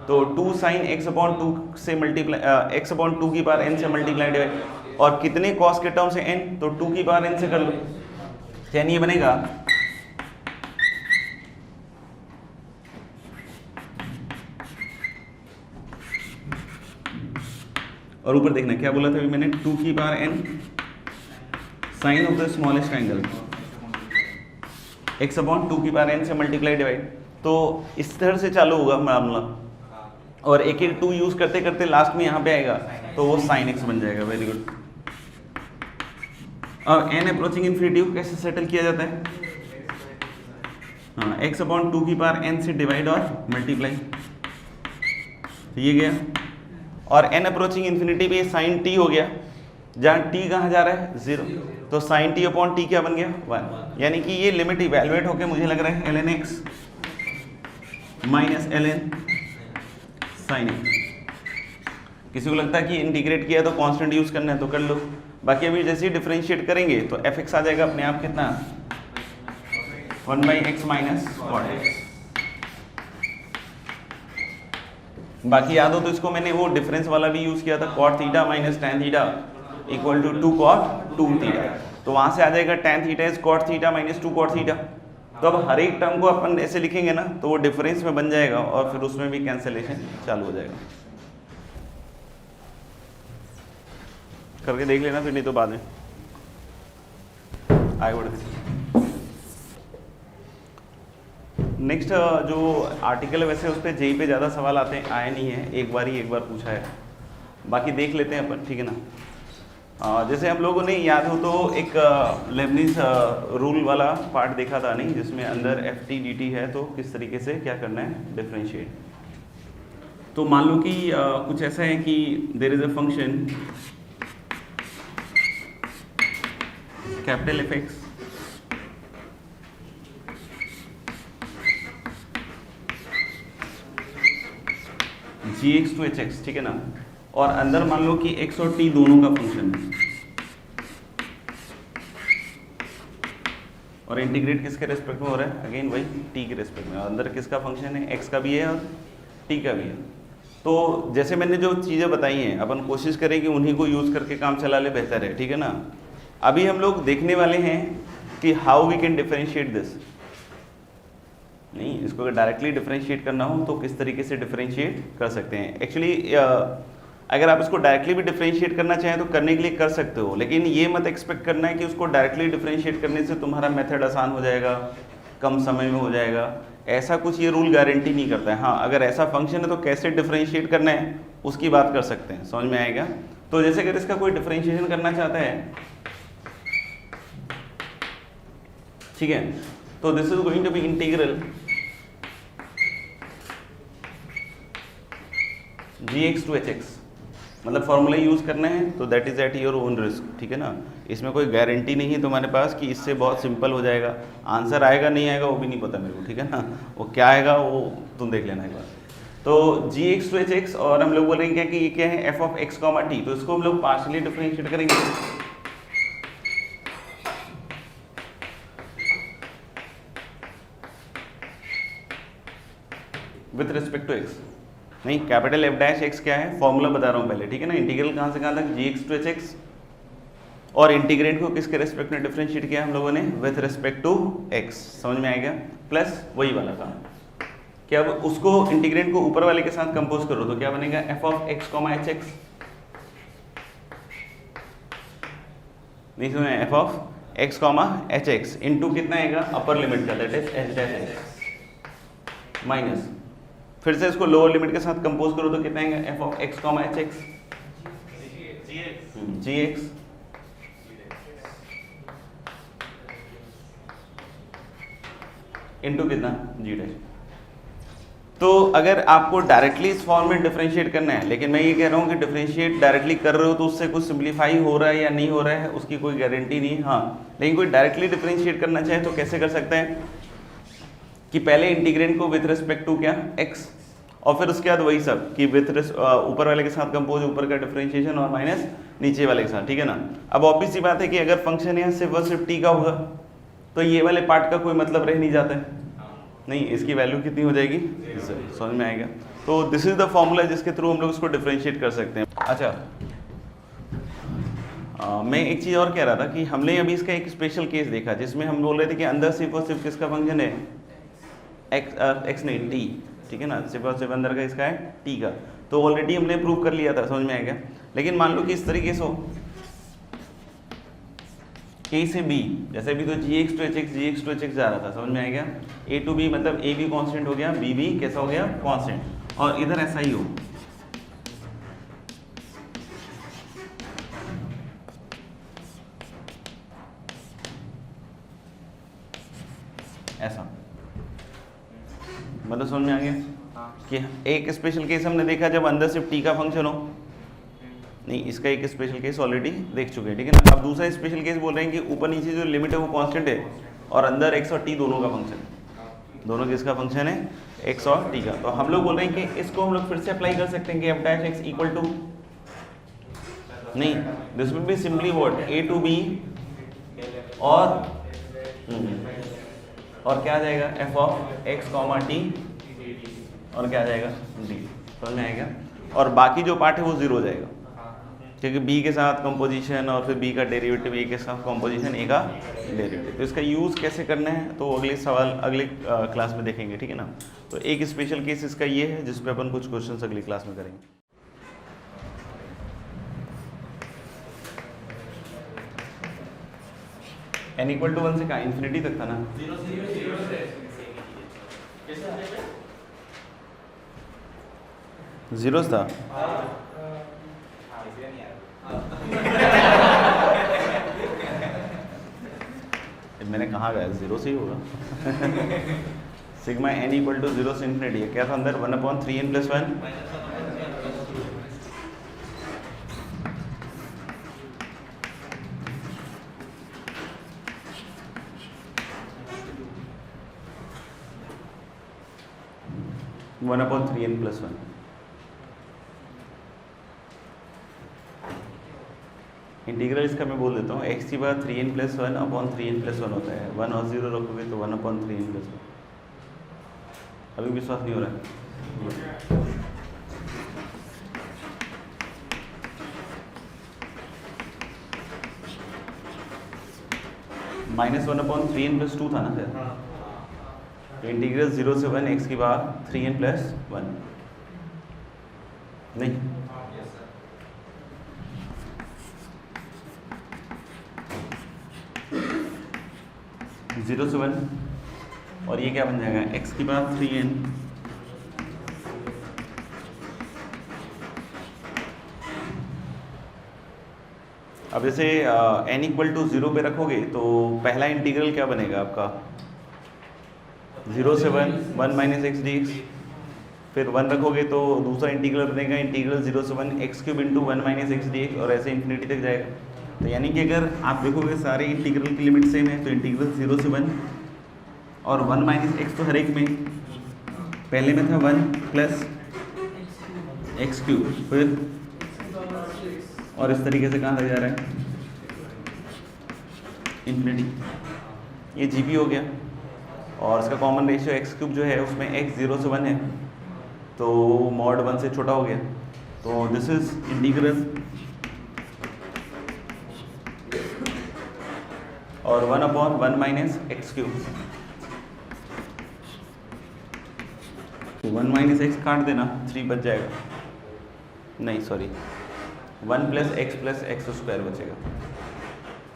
तो 2 sin x अपॉन 2 से मल्टीप्लाई x अपॉन 2 की पावर n से मल्टीप्लाई डिवाइड, और कितने cos के टर्म से n, तो 2 की पावर n से कर लो, यानी ये बनेगा और ऊपर देखना क्या बोला था अभी मैंने, 2 की power n sine of the smallest angle x upon 2 की पावर n से मल्टीप्लाई डिवाइड, तो इस तरह से चालू होगा मामला, और एक एक 2 यूज करते करते लास्ट में यहाँ पे आएगा तो वो साइन x बन जाएगा। Very good. अब n अप्रोचिंग इन्फिनिटी कैसे सेटल किया जाता है, हाँ x अपॉन 2 की पावर n से डिवाइड और मल्टीप्लाई, तो ये गया, और n अप्रोचिंग इन्फिनिटी पे साइन t हो गया, जहाँ t कहाँ जा रहा है 0, तो साइन t अपॉन t क्या बन गया 1, यानी कि ये लिमिट इवैल्यूएट होकर मुझे लग रहा है ln x minus ln sine x। किसी को लगता है कि इंटीग्रेट किया तो कांस्टेंट यूज करना है तो कर लो, बाकी अभी जैसे ही डिफरेंशिएट करेंगे तो fx आ जाएगा अपने आप कितना 1/x माइनस cot x। बाकी याद हो तो इसको मैंने वो डिफरेंस वाला भी यूज किया था, cot theta minus tan theta equal to 2 cot 2 theta, तो वहां से आ जाएगा tan theta is cot theta minus 2 cot theta. तो अब हर एक टर्म को अपन ऐसे लिखेंगे ना तो वो डिफरेंस में बन जाएगा और फिर उसमें भी कैंसिलेशन चालू हो जाएगा। करके देख लेना फिर, नहीं तो बाद में आगे बढ़ते। नेक्स्ट जो आर्टिकल है वैसे उस पर जेई पे ज़्यादा सवाल आते हैं, आए नहीं है, एक बार पूछा है, बाकी देख लेते हैं अपन, ठीक है ना। जैसे हम लोगों ने याद हो तो एक लेबनिज रूल वाला पार्ट देखा था नहीं, जिसमें अंदर एफ टी डी टी है तो किस तरीके से क्या करना है डिफरेंशिएट। तो मान लो कि कुछ ऐसा है कि there is a function capital F x G x to H x, ठीक है ना, और अंदर मान लो कि x और t दोनों का फंक्शन है, और इंटीग्रेट किसके रेस्पेक्ट में हो रहा है, अगेन वही टी के रेस्पेक्ट में, और अंदर किसका फंक्शन है, एक्स का भी है और टी का भी है। तो जैसे मैंने जो चीज़ें बताई हैं अपन कोशिश करें कि उन्हीं को यूज़ करके काम चला ले, बेहतर है, ठीक है ना। अभी हम लोग देखने वाले हैं कि how we can differentiate this. नहीं, इसको अगर डायरेक्टली डिफरेंशिएट करना हो तो किस तरीके से डिफरेंशिएट कर सकते हैं। एक्चुअली अगर आप इसको डायरेक्टली भी डिफरेंशिएट करना चाहें तो करने के लिए कर सकते हो, लेकिन ये मत एक्सपेक्ट करना है कि उसको डायरेक्टली डिफरेंशिएट करने से तुम्हारा मेथड आसान हो जाएगा, कम समय में हो जाएगा, ऐसा कुछ ये रूल गारंटी नहीं करता है। हाँ, अगर ऐसा फंक्शन है तो कैसे डिफरेंशिएट करना है उसकी बात कर सकते हैं, समझ में आएगा। तो जैसे अगर इसका कोई डिफरेंशिएशन करना चाहता है, ठीक है, तो this is going to be integral gx to hx, मतलब फॉर्मूला यूज करना है तो that is at your own risk, ठीक है ना। इसमें कोई गारंटी नहीं है तुम्हारे पास कि इससे बहुत सिंपल हो जाएगा, आंसर आएगा नहीं आएगा वो भी नहीं पता मेरे को, ठीक है ना, वो क्या आएगा वो तुम देख लेना एक बार। तो gx टू hx, और हम लोग बोलेंगे क्या कि ये क्या है, f of x comma t, तो इसको हम लोग पार्शियली डिफरेंशिएट करेंगे विथ रिस्पेक्ट टू x। नहीं, कैपिटल F डैश x क्या है, फॉर्मूला बता रहा हूँ पहले, ठीक है ना। इंटीग्रल कहाँ से कहाँ तक, gx टू hx, और इंटीग्रेंट को किसके रेस्पेक्ट में डिफरेंशिएट किया हम लोगों ने, विथ रिस्पेक्ट टू x, समझ में आएगा। प्लस वही वाला काम, क्या अब उसको इंटीग्रेंट को ऊपर वाले के साथ कंपोज करो तो क्या बनेगा, f of x comma hx, नहीं सुना, f of x comma hx into कितना आएगा, अपर लिमिट का, that is h dash x minus, फिर से इसको लोअर लिमिट के साथ कंपोज करो तो कितना आएगा, f of x comma hx gx into कितना, g डैश। तो अगर आपको डायरेक्टली इस फॉर्म में डिफरेंशिएट करना है, लेकिन मैं ये कह रहा हूँ कि डिफरेंशिएट डायरेक्टली कर रहे हो तो उससे कुछ सिंप्लीफाई हो रहा है या नहीं हो रहा है उसकी कोई गारंटी नहीं है। हाँ, लेकिन कोई डायरेक्टली डिफरेंशिएट करना चाहे तो कैसे कर सकता है कि पहले इंटीग्रेंट को विथ रिस्पेक्ट टू क्या, x, और फिर उसके बाद वही सब कि विथ ऊपर वाले के साथ कंपोज, ऊपर का डिफरेंशिएशन और माइनस नीचे वाले के साथ, ठीक है ना। अब ऑब्वियस सी बात है कि अगर फंक्शन यहाँ सिर्फ और सिर्फ t का होगा तो ये वाले पार्ट का कोई मतलब रह नहीं जाता है, नहीं, इसकी वैल्यू कितनी हो जाएगी, समझ में आएगा। तो दिस इज द फॉर्मूला जिसके थ्रू हम लोग उसको डिफरेंशिएट कर सकते हैं। अच्छा, मैं एक चीज़ और कह रहा था कि हमने अभी इसका एक स्पेशल केस देखा जिसमें हम बोल रहे थे कि अंदर सिर्फ और सिर्फ किसका फंक्शन है, एक्स नहीं टी, ठीक है ना, सिर्फ और सिर्फ अंदर का इसका है टी का, तो ऑलरेडी हमने प्रूव कर लिया था, समझ में आएगा। लेकिन मान लो कि इस तरीके से हो a से b, जैसे भी तो gx टू hx जा रहा था, समझ में आएगा। a टू b मतलब a भी कांस्टेंट हो गया, b भी कैसा हो गया, कांस्टेंट, और इधर ऐसा ही हो, ऐसा, मतलब समझ में आ गया कि एक स्पेशल केस हमने देखा जब अंदर सिर्फ t का फंक्शन हो, नहीं, इसका एक स्पेशल केस ऑलरेडी देख चुके हैं, ठीक है ना। अब दूसरा स्पेशल केस बोल रहे हैं कि ऊपर नीचे जो लिमिट है वो कांस्टेंट है और अंदर x और t दोनों का फंक्शन है, दोनों किसका फंक्शन है, x और t का। तो हम लोग बोल रहे हैं कि इसको हम लोग फिर से अप्लाई कर सकते हैं कि f dash x equal to, नहीं, this will be simply what, a to b और क्या आ जाएगा, f of x comma t, और क्या आ जाएगा, d, समझ में आएगा। और बाकी जो पार्ट है वो जीरो हो जाएगा, क्योंकि b के साथ कंपोजिशन और फिर b का डेरिवेटिव, a के साथ कंपोजिशन, a का डेरिवेटिव। तो इसका यूज़ कैसे करना है तो अगले सवाल अगले क्लास में देखेंगे, ठीक है ना। तो एक स्पेशल केस इसका ये है जिस पे अपन कुछ क्वेश्चंस अगली क्लास में करेंगे। n इक्वल टू 1 से कहा, इन्फिनिटी तक था ना, जीरोस था। मैंने कहा गया जीरो से ही होगा। सिग्मा n इक्वल टू 0 से इन्फिनिटी है, क्या था अंदर, 1/3n + 1, one upon 3n + 1। Integral इसका मैं बोल देता हूँ, एक्स की बार 3n+1 अपॉन 3n+1 होता है। 1 और 0 रखोगे तो 1 अपॉन 3n+1। अभी विश्वास नहीं हो रहा है? -1 अपॉन 3n+2 था ना सर? तो इंटीग्रल 0 से 1 एक्स की बार 3n+1 नहीं, 0 से 1, और ये क्या बन जाएगा, एक्स की बार 3n अब जैसे n = 0 पे रखोगे तो पहला इंटीग्रल क्या बनेगा आपका, 0 से 1 x dx, फिर 1 रखोगे तो दूसरा इंटीग्रल बनेगा इंटीग्रल 0 से 1 x³ × 1 x dx, और ऐसे इन्फिनिटी तक जाएगा। तो यानी कि अगर आप देखोगे सारे इंटीग्रल की लिमिट सेम है, तो इंटीग्रल 0 से 1 और 1 - x तो हर एक में, पहले में था 1 + x³, फिर और इस तरीके से कहाँ तक जा रहा है, इन्फिनिटी। ये जीपी हो गया, और इसका कॉमन रेशियो x³ जो है उसमें x 0 से 1 है, तो मॉड 1 से छोटा हो गया, तो दिस इज इंटीग्रल, और 1 अपॉन 1 - x³, तो 1 - x काट देना, 3 बच जाएगा, नहीं सॉरी 1 + x + x² बचेगा,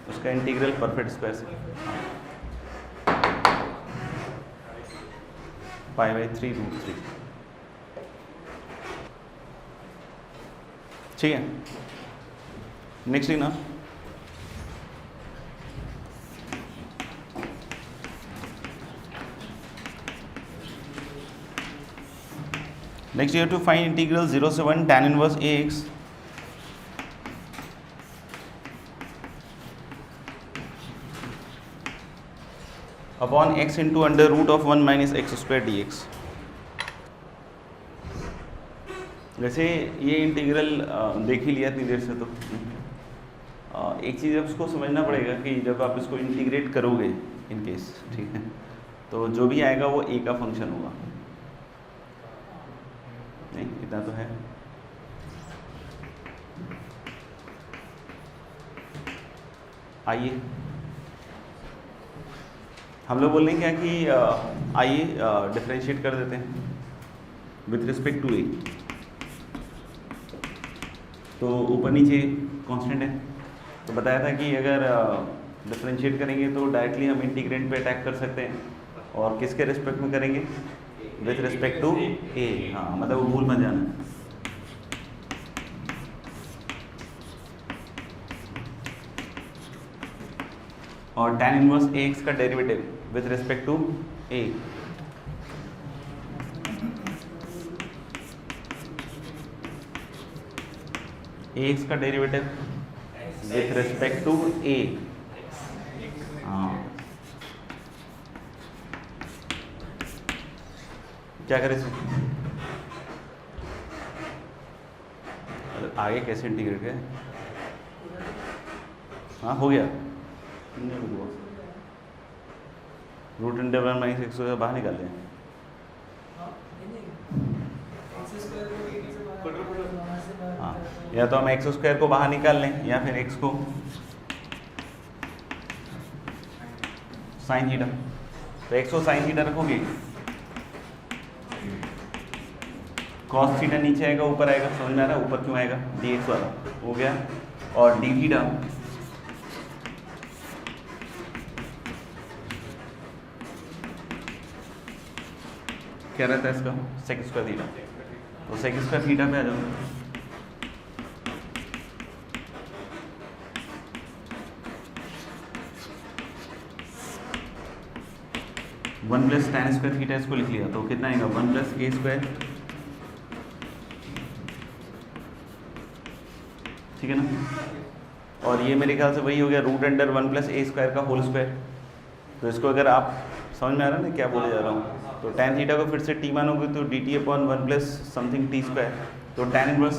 उसका इंटीग्रल परफेक्ट स्क्वायर से π/3√3। ठीक है, नेक्स्ट ना, next you have to find integral 0 से 1 tan inverse ax अपॉन x × √1 - x² dx। वैसे ये इंटीग्रल देख ही लिया इतनी देर से, तो एक चीज़ आपको समझना पड़ेगा कि जब आप इसको इंटीग्रेट करोगे इन केस, ठीक है, तो जो भी आएगा वो a का फंक्शन होगा, नहीं इतना तो है। आइए हम लोग बोल रहे हैं क्या कि आइए डिफरेंशिएट कर देते हैं विथ रिस्पेक्ट टू a, तो ऊपर नीचे कांस्टेंट है, तो बताया था कि अगर डिफरेंशिएट करेंगे तो डायरेक्टली हम इंटीग्रेंट पे अटैक कर सकते हैं, और किसके रिस्पेक्ट में करेंगे, विथ रिस्पेक्ट टू a। हाँ मतलब वो भूल मत जाना। और tan इनवर्स ax का derivative with respect to a, ax का derivative with respect to a। हाँ क्या करें इसमें, आगे कैसे इंटीग्रेट है, हाँ हो गया, √1 - x² बाहर निकाल लें, हाँ या तो हम x² को बाहर निकाल लें या फिर x को sin थीटा, तो x को sin थीटा रखोगे, cos थीटा नीचे आएगा ऊपर आएगा, समझ में आ रहा है, ऊपर क्यों आएगा, dx वाला हो गया, और d थीटा क्या रहता है इसका, sec² थीटा, तो sec² थीटा पे आ जाओ, वन प्लस tan² थीटा इसको लिख लिया, तो कितना आएगा 1 + a², ठीक है ना, और ये मेरे ख्याल से वही हो गया √1 + a² का होल स्क्वायर। तो इसको अगर आप समझ में आ रहा है ना क्या बोले जा रहा हूँ, तो tan थीटा को फिर से t मानोगे तो dt/1 + समथिंग t², तो tan इनवर्स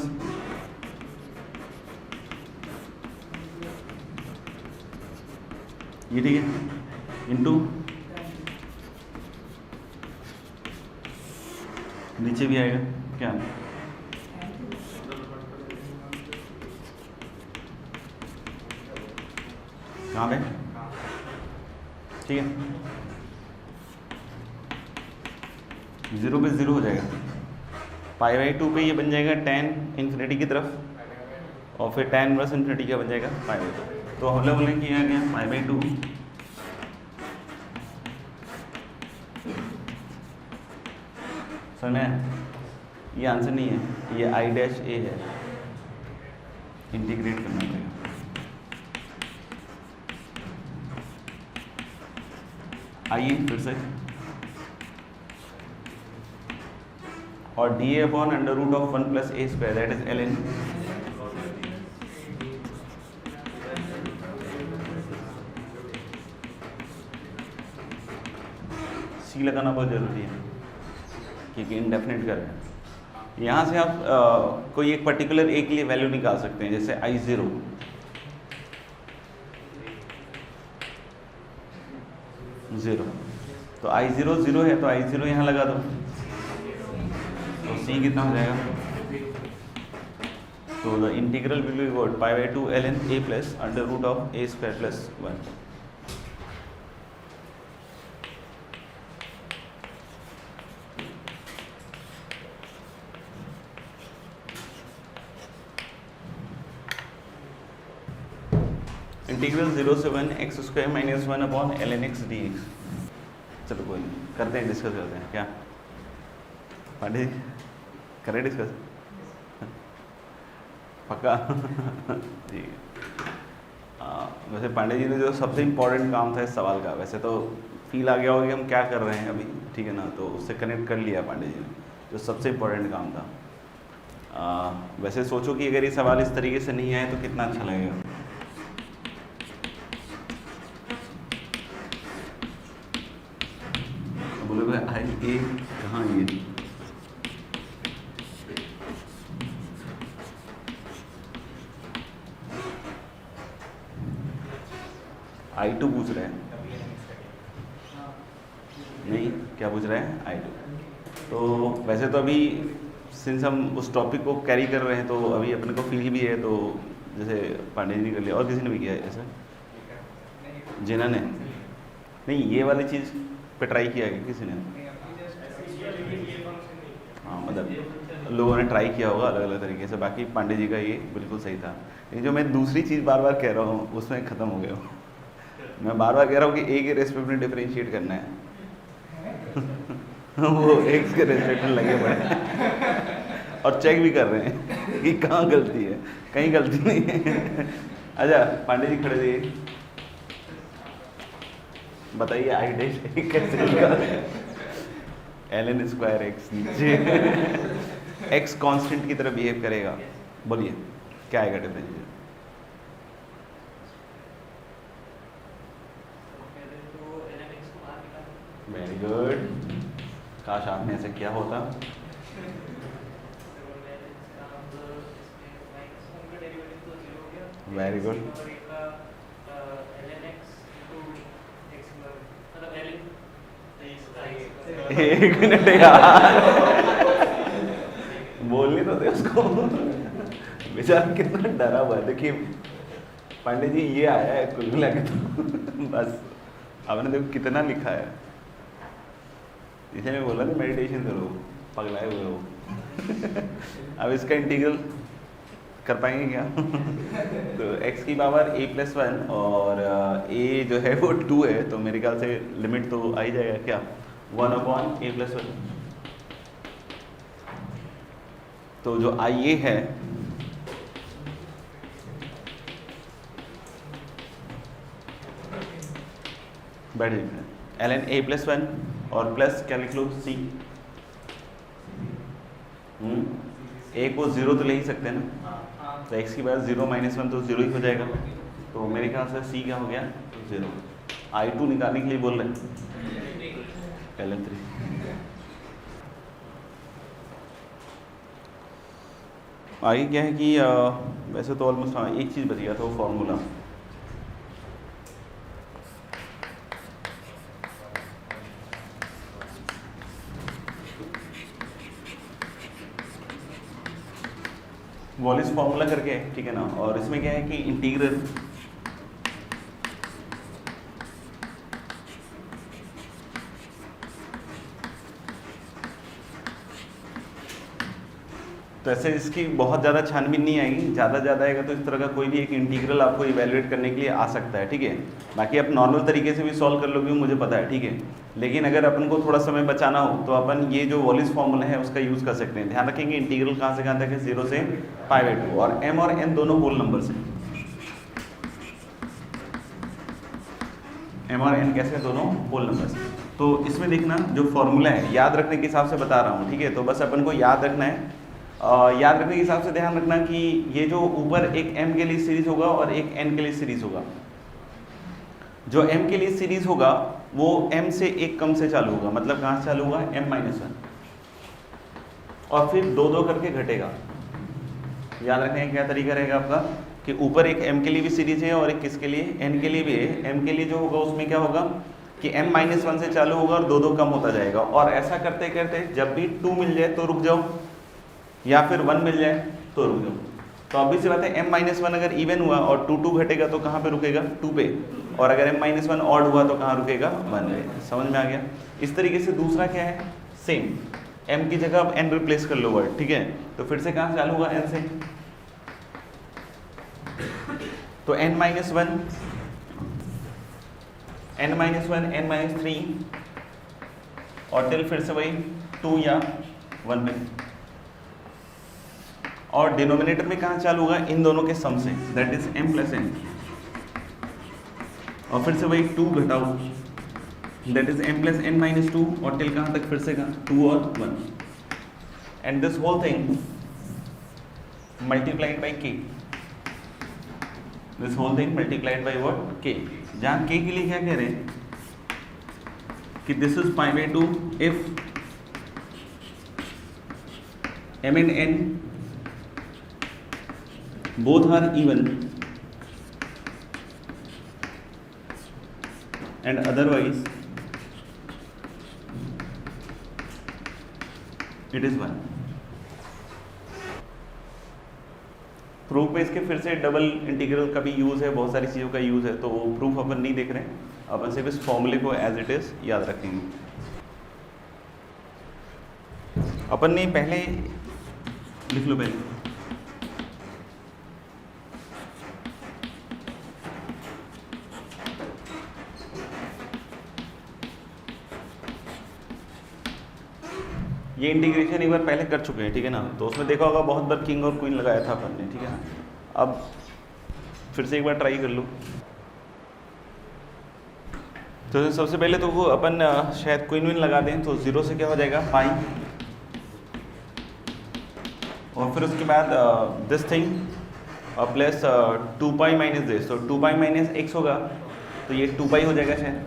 ये ठीक है, इंटू नीचे भी आएगा क्या, कहाँ पे, ठीक है, 0 पे 0 हो जाएगा, π/2 पे ये बन जाएगा tan इन्फिनिटी की तरफ, और फिर tan इनवर्स इन्फिनिटी क्या बन जाएगा π/2। तो हम लोग ने किया गया π/2 समझ में, ये आंसर नहीं है, ये I' है, इंटीग्रेट करना पड़ेगा। आइए फिर से, और dA/√1 + a² that is ln, सी लगाना बहुत ज़रूरी है क्योंकि इनडेफिनेट कर रहे हैं। यहाँ से आप कोई एक पर्टिकुलर ए के लिए वैल्यू निकाल सकते हैं, जैसे I0 0, तो I0 0 है तो I0 यहाँ लगा दो, तो C कितना हो जाएगा, तो the integral will be what π/2 ln a + √a² + 1। Integral 0 से 1 x² - 1 ln x dx। चलो कोई नहीं, करते हैं, डिस्कस करते हैं, क्या पांडे जी करें डिस्कस, पक्का ठीक है। वैसे पांडे जी ने जो सबसे इम्पोर्टेंट काम था इस सवाल का, वैसे तो फील आ गया होगा कि हम क्या कर रहे हैं अभी, ठीक है ना, तो उससे कनेक्ट कर लिया पांडे जी ने, जो सबसे इम्पोर्टेंट काम था। वैसे सोचो कि अगर ये सवाल इस तरीके से नहीं आए तो कितना अच्छा लगेगा। बोले भाई I A कहाँ ये, I2 पूछ रहे हैं, नहीं क्या पूछ रहे हैं I2। तो वैसे तो अभी सिंस हम उस टॉपिक को कैरी कर रहे हैं तो अभी अपने को फील भी है, तो जैसे पांडे जी ने कर लिया, और किसी ने भी किया है ऐसा, जिना ने नहीं ये वाली चीज़ पे ट्राई किया है किसी ने, हाँ मतलब लोगों ने ट्राई किया होगा अलग अलग तरीके से, बाकी पांडे जी का ये बिल्कुल सही था। लेकिन जो मैं दूसरी चीज़ बार बार कह रहा हूँ उसमें ख़त्म हो गया हूँ। मैं बार बार कह रहा हूँ कि ए के रेस्पेक्ट में डिफरेंशिएट करना है वो एक्स के रेस्पेक्ट में लगे पड़े और चेक भी कर रहे हैं कि कहाँ गलती है, कहीं गलती नहीं है। अच्छा पांडे जी खड़े रहिए, बताइए I' कैसे ln² x नीचे x कांस्टेंट की तरह बिहेव करेगा, बोलिए क्या आएगा डिफरेंशिएट। वेरी गुड, काश आपने ऐसे किया होता। वेरी गुड, एक मिनट यार बोलने तो दे उसको, बेचारा कितना डरा हुआ है। देखिए पांडे जी ये आया है कुल मिला के तो बस आपने देखो कितना लिखा है, इसलिए मैं बोला था मेडिटेशन करो, पगलाए हुए हो अब इसका इंटीग्रल कर पाएंगे क्या तो x की पावर a+1 और a जो है वो 2 है, तो मेरे ख्याल से लिमिट तो आ ही जाएगा क्या 1/a+1। तो जो IA है बैठ जाए ln a+1 और प्लस क्या लिख लो c, a को 0 तो ले ही सकते हैं ना, तो x की पावर 0 - 1 तो 0 ही हो जाएगा, तो मेरे ख्याल से c क्या हो गया 0। I2 निकालने के लिए बोल रहे हैं ln 3। आगे क्या है कि वैसे तो ऑलमोस्ट हाँ एक चीज़ बच गया था वो फॉर्मूला, वॉलिस फॉर्मूला करके है, ठीक है ना। और इसमें क्या है कि इंटीग्रल तो ऐसे इसकी बहुत ज़्यादा छानबीन नहीं आएगी, ज़्यादा आएगा तो इस तरह का कोई भी एक इंटीग्रल आपको इवेलुएट करने के लिए आ सकता है, ठीक है। बाकी आप नॉर्मल तरीके से भी सॉल्व कर लोगे मुझे पता है, ठीक है। लेकिन अगर अपन को थोड़ा समय बचाना हो तो अपन ये जो वॉलिस फॉर्मूला है उसका यूज़ कर सकते हैं। ध्यान रखेंगे इंटीग्रल कहाँ से कहाँ तक है, 0 से π/2 और m और n दोनों होल नंबर्स हैं। m और n कैसे, दोनों होल नंबर्स। तो इसमें देखना जो फॉर्मूला है याद रखने के हिसाब से बता रहा हूँ, ठीक है। तो बस अपन को याद रखना है, याद रखने के हिसाब से ध्यान रखना कि ये जो ऊपर एक m के लिए सीरीज होगा और एक n के लिए सीरीज होगा। जो m के लिए सीरीज होगा वो m से एक कम से चालू होगा, मतलब कहाँ से चालू होगा, m-1, और फिर 2-2 करके घटेगा। याद रखने का क्या तरीका रहेगा आपका कि ऊपर एक m के लिए भी सीरीज है और एक किसके लिए, n के लिए भी है। m के लिए जो होगा उसमें क्या होगा कि m-1 से चालू होगा और 2-2 कम होता जाएगा। और ऐसा करते करते जब भी 2 मिल जाए तो रुक जाओ, या फिर 1 मिल जाए तो रुक जाओ। तो अभी से बात है m-1 अगर इवन हुआ और 2 घटेगा तो कहाँ पे रुकेगा, 2 पे। और अगर m-1 ऑड हुआ तो कहाँ रुकेगा, 1 पे। समझ में आ गया। इस तरीके से दूसरा क्या है, सेम m की जगह अब n रिप्लेस कर लो वर्ड, ठीक है। तो फिर से कहाँ चालू हुआ, n से। तो n-1, n-3 और टिल फिर से वही 2 या 1 पे। और डिनोमिनेटर में कहाँ चालू होगा, इन दोनों के सम से, दैट इज m+n। और फिर से वही 2 घटाओ, दैट इज m+n-2 और टिल कहाँ तक, फिर से कहाँ, 2 और 1। And this whole thing multiplied by k, this whole thing multiplied by what, k। जहाँ k के लिए क्या कह रहे हैं कि दिस इज π/2 इफ m and n both are even and otherwise it is 1। Proof में इसके फिर से डबल इंटीग्रल का भी यूज़ है, बहुत सारी चीज़ों का यूज़ है, तो वो प्रूफ अपन नहीं देख रहे हैं, अपन सिर्फ इस फॉर्मूले को एज इट इज़ याद रखेंगे। अपन ने पहले लिख लो, पहले ये इंटीग्रेशन एक बार पहले कर चुके हैं, ठीक है ना। तो उसमें देखा होगा बहुत बार किंग और क्वीन लगाया था अपन ने, ठीक है ना। अब फिर से एक बार ट्राई कर लो। तो सबसे पहले तो वो अपन शायद क्वीन विन लगा दें, तो 0 से क्या हो जाएगा, पाई, और फिर उसके बाद this thing plus 2π minus this, तो 2π माइनस x होगा तो ये 2π हो जाएगा शायद।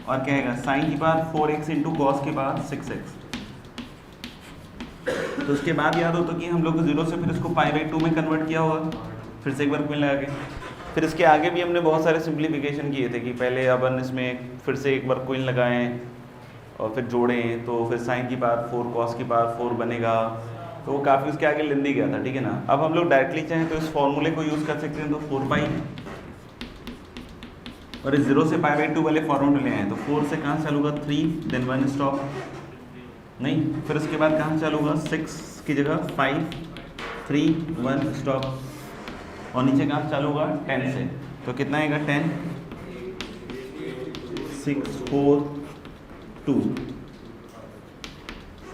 और क्या आएगा, साइन की पावर 4x इंटू कॉस की पावर 6x। तो उसके बाद याद हो तो कि हम लोग 0 से फिर इसको π/2 में कन्वर्ट किया होगा, फिर से एक बार क्वीन लगा के। फिर इसके आगे भी हमने बहुत सारे सिंप्लीफिकेशन किए थे कि पहले अपन इसमें फिर से एक बार क्वीन लगाएं और फिर जोड़ें, तो फिर साइन की पावर 4 कॉस की पावर 4 बनेगा, तो वो काफ़ी उसके आगे लेंदी गया था, ठीक है ना। अब हम लोग डायरेक्टली चाहें तो इस फॉर्मूले को यूज़ कर सकते हैं, तो 4π और इस 0 से π/2 वाले फॉर्मूले ले आए, तो 4 से कहाँ चालू होगा, 3 देन 1 स्टॉप नहीं, फिर उसके बाद कहाँ चालू होगा, 6 की जगह 5 3 1 स्टॉप, और नीचे कहाँ चालू होगा, 10 से, तो कितना आएगा, 10 6 4 2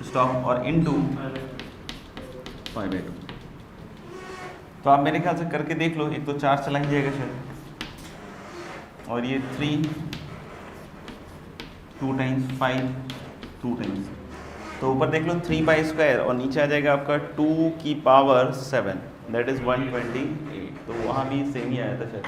स्टॉप और इनटू π/2। तो आप मेरे ख्याल से करके देख लो, एक तो 4 चला ही जाएगा शायद, और ये 3 2 टाइम्स 5 2 टाइम्स, तो ऊपर देख लो 3π² और नीचे आ जाएगा आपका 2 की पावर 7, दैट इज़ 128। तो वहाँ भी सेम ही आया था शायद।